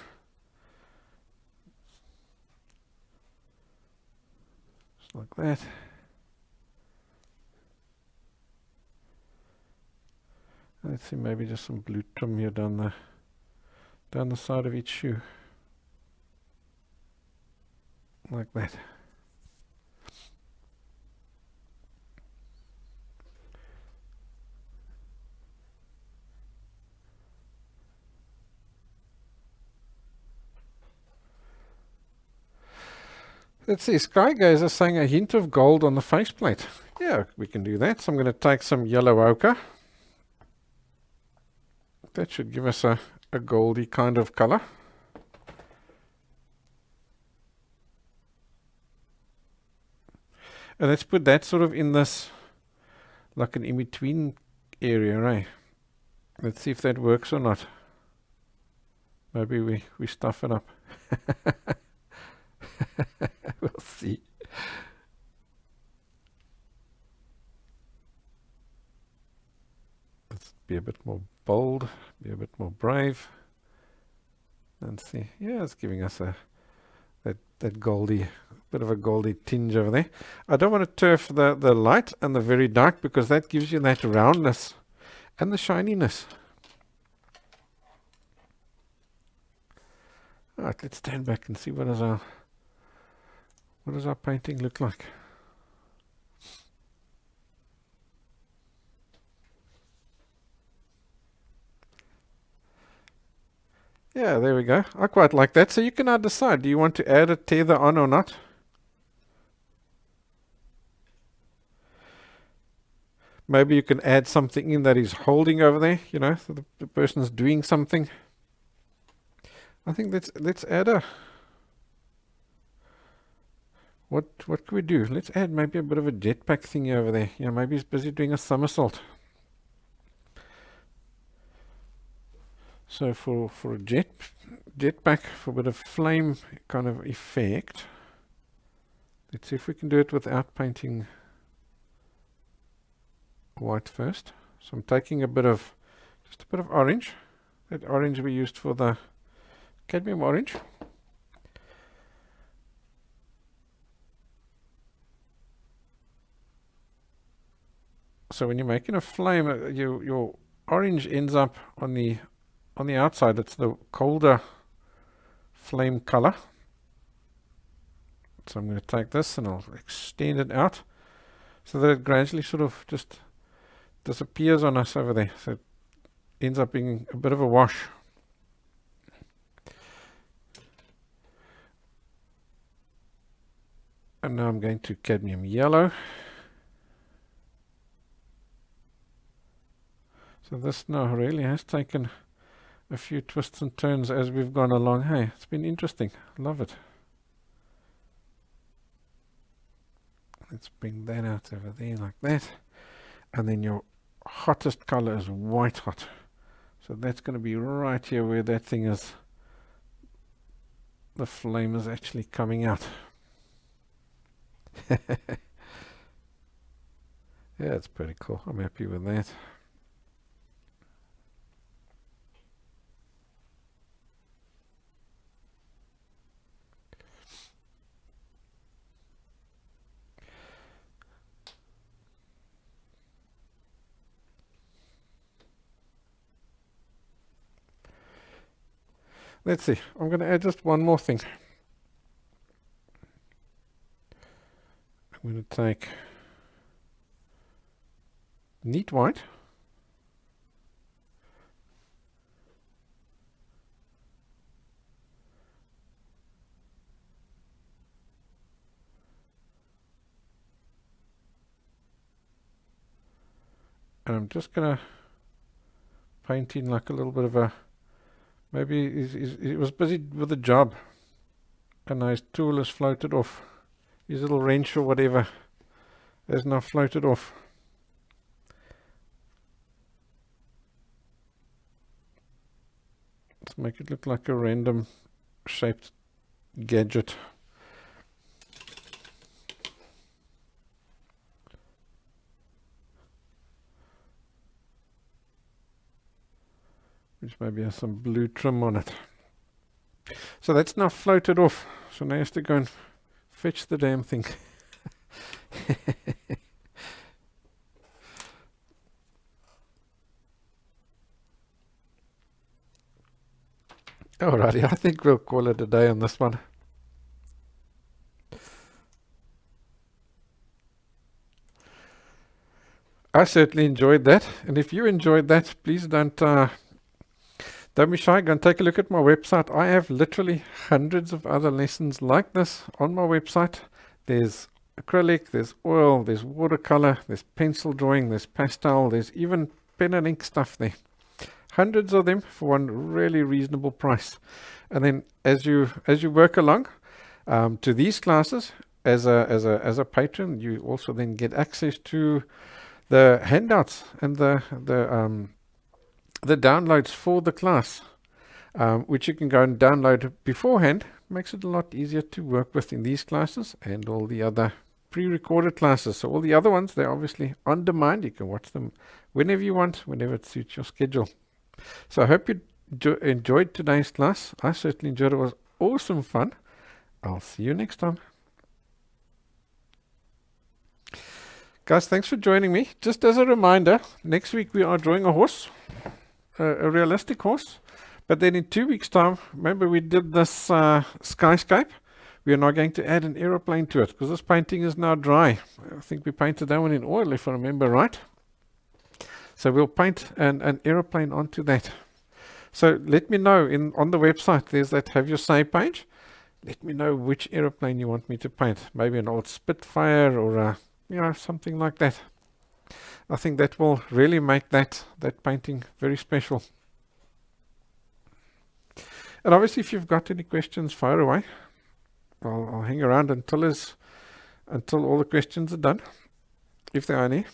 Just like that. Let's see, maybe just some blue trim here down the side of each shoe. Like that. Let's see, Skygazer saying a hint of gold on the faceplate. Yeah, we can do that. So I'm going to take some yellow ochre. That should give us a goldy kind of color. And let's put that sort of in this, like an in-between area, right? Let's see if that works or not. Maybe we stuff it up. We'll see. Let's be a bit more bold, be a bit more brave. And see, yeah, it's giving us that goldy, bit of a goldy tinge over there. I don't want to turf the light and the very dark, because that gives you that roundness and the shininess. Alright, let's stand back and see what does our painting look like. Yeah, there we go. I quite like that. So you can now decide, do you want to add a tether on or not? Maybe you can add something in that is holding over there, you know, so the person's doing something. I think let's add a... What can we do? Let's add maybe a bit of a jetpack thingy over there. You know, maybe he's busy doing a somersault. So for a jetpack, for a bit of flame kind of effect, let's see if we can do it without painting white first. So I'm taking just a bit of orange. That orange we used for the cadmium orange. So when you're making a flame, your orange ends up on the outside. It's the colder flame color. So I'm going to take this and I'll extend it out so that it gradually sort of just disappears on us over there. So it ends up being a bit of a wash. And now I'm going to cadmium yellow. So this now really has taken a few twists and turns as we've gone along. Hey, it's been interesting. Love it. Let's bring that out over there like that. And then your hottest color is white hot. So that's going to be right here where that thing is. The flame is actually coming out. Yeah, it's pretty cool. I'm happy with that. Let's see, I'm going to add just one more thing. I'm going to take neat white. And I'm just going to paint in like a little bit of a... Maybe he was busy with a job and now his tool has floated off. His little wrench or whatever has now floated off. make it look like a random shaped gadget. Which maybe has some blue trim on it. So that's now floated off. So now he has to go and fetch the damn thing. Alrighty, I think we'll call it a day on this one. I certainly enjoyed that, and if you enjoyed that, please don't be shy. Go and take a look at my website. I have literally hundreds of other lessons like this on my website. There's acrylic, there's oil, there's watercolor, there's pencil drawing, there's pastel, there's even pen and ink stuff there. Hundreds of them for one really reasonable price. And then as you work along to these classes as a patron, you also then get access to the handouts and the downloads for the class, which you can go and download beforehand. Makes it a lot easier to work with in these classes and all the other pre-recorded classes. So all the other ones, they're obviously on demand. You can watch them whenever you want, whenever it suits your schedule. So I hope you enjoyed today's class. I certainly enjoyed it. It was awesome fun. I'll see you next time. Guys, thanks for joining me. Just as a reminder, next week we are drawing a horse, a realistic horse. But then in 2 weeks' time, remember we did this skyscape. We are now going to add an aeroplane to it because this painting is now dry. I think we painted that one in oil, if I remember right. So we'll paint an aeroplane onto that. So let me know on the website. There's that Have Your Say page. Let me know which aeroplane you want me to paint. Maybe an old Spitfire or something like that. I think that will really make that painting very special. And obviously, if you've got any questions, fire away. I'll hang around until all the questions are done, if there are any.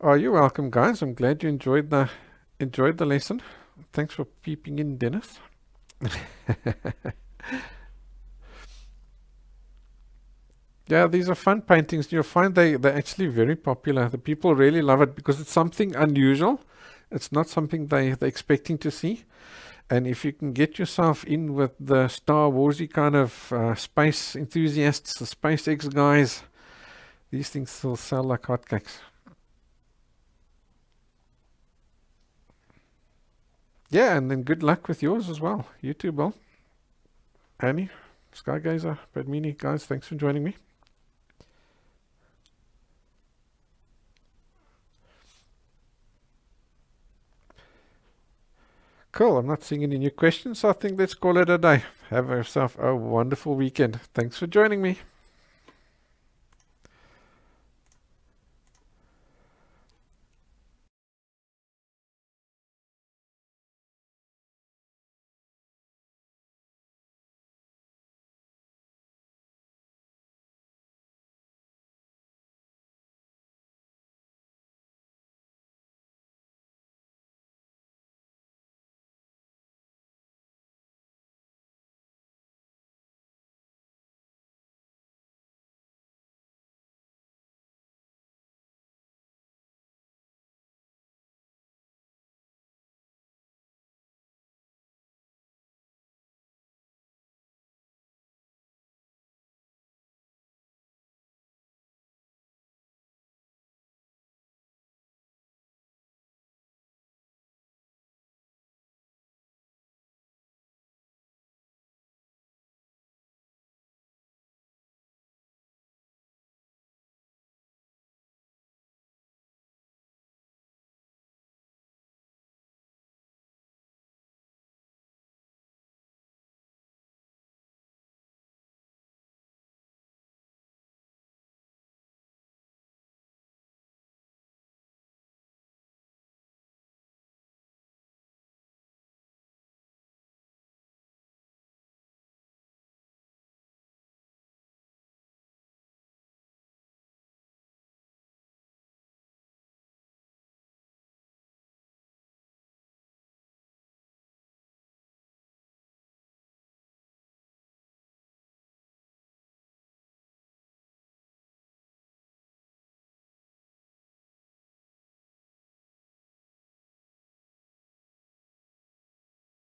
Oh, you're welcome, guys. I'm glad you enjoyed the lesson. Thanks for peeping in, Dennis. Yeah, these are fun paintings. You'll find they're actually very popular. The people really love it because it's something unusual. It's not something they're expecting to see. And if you can get yourself in with the Star Warsy kind of space enthusiasts, the SpaceX guys, these things will sell like hotcakes. Yeah, and then good luck with yours as well. You too, Bill. Annie, Skygazer, Padmini, guys, thanks for joining me. Cool, I'm not seeing any new questions, so I think let's call it a day. Have yourself a wonderful weekend. Thanks for joining me.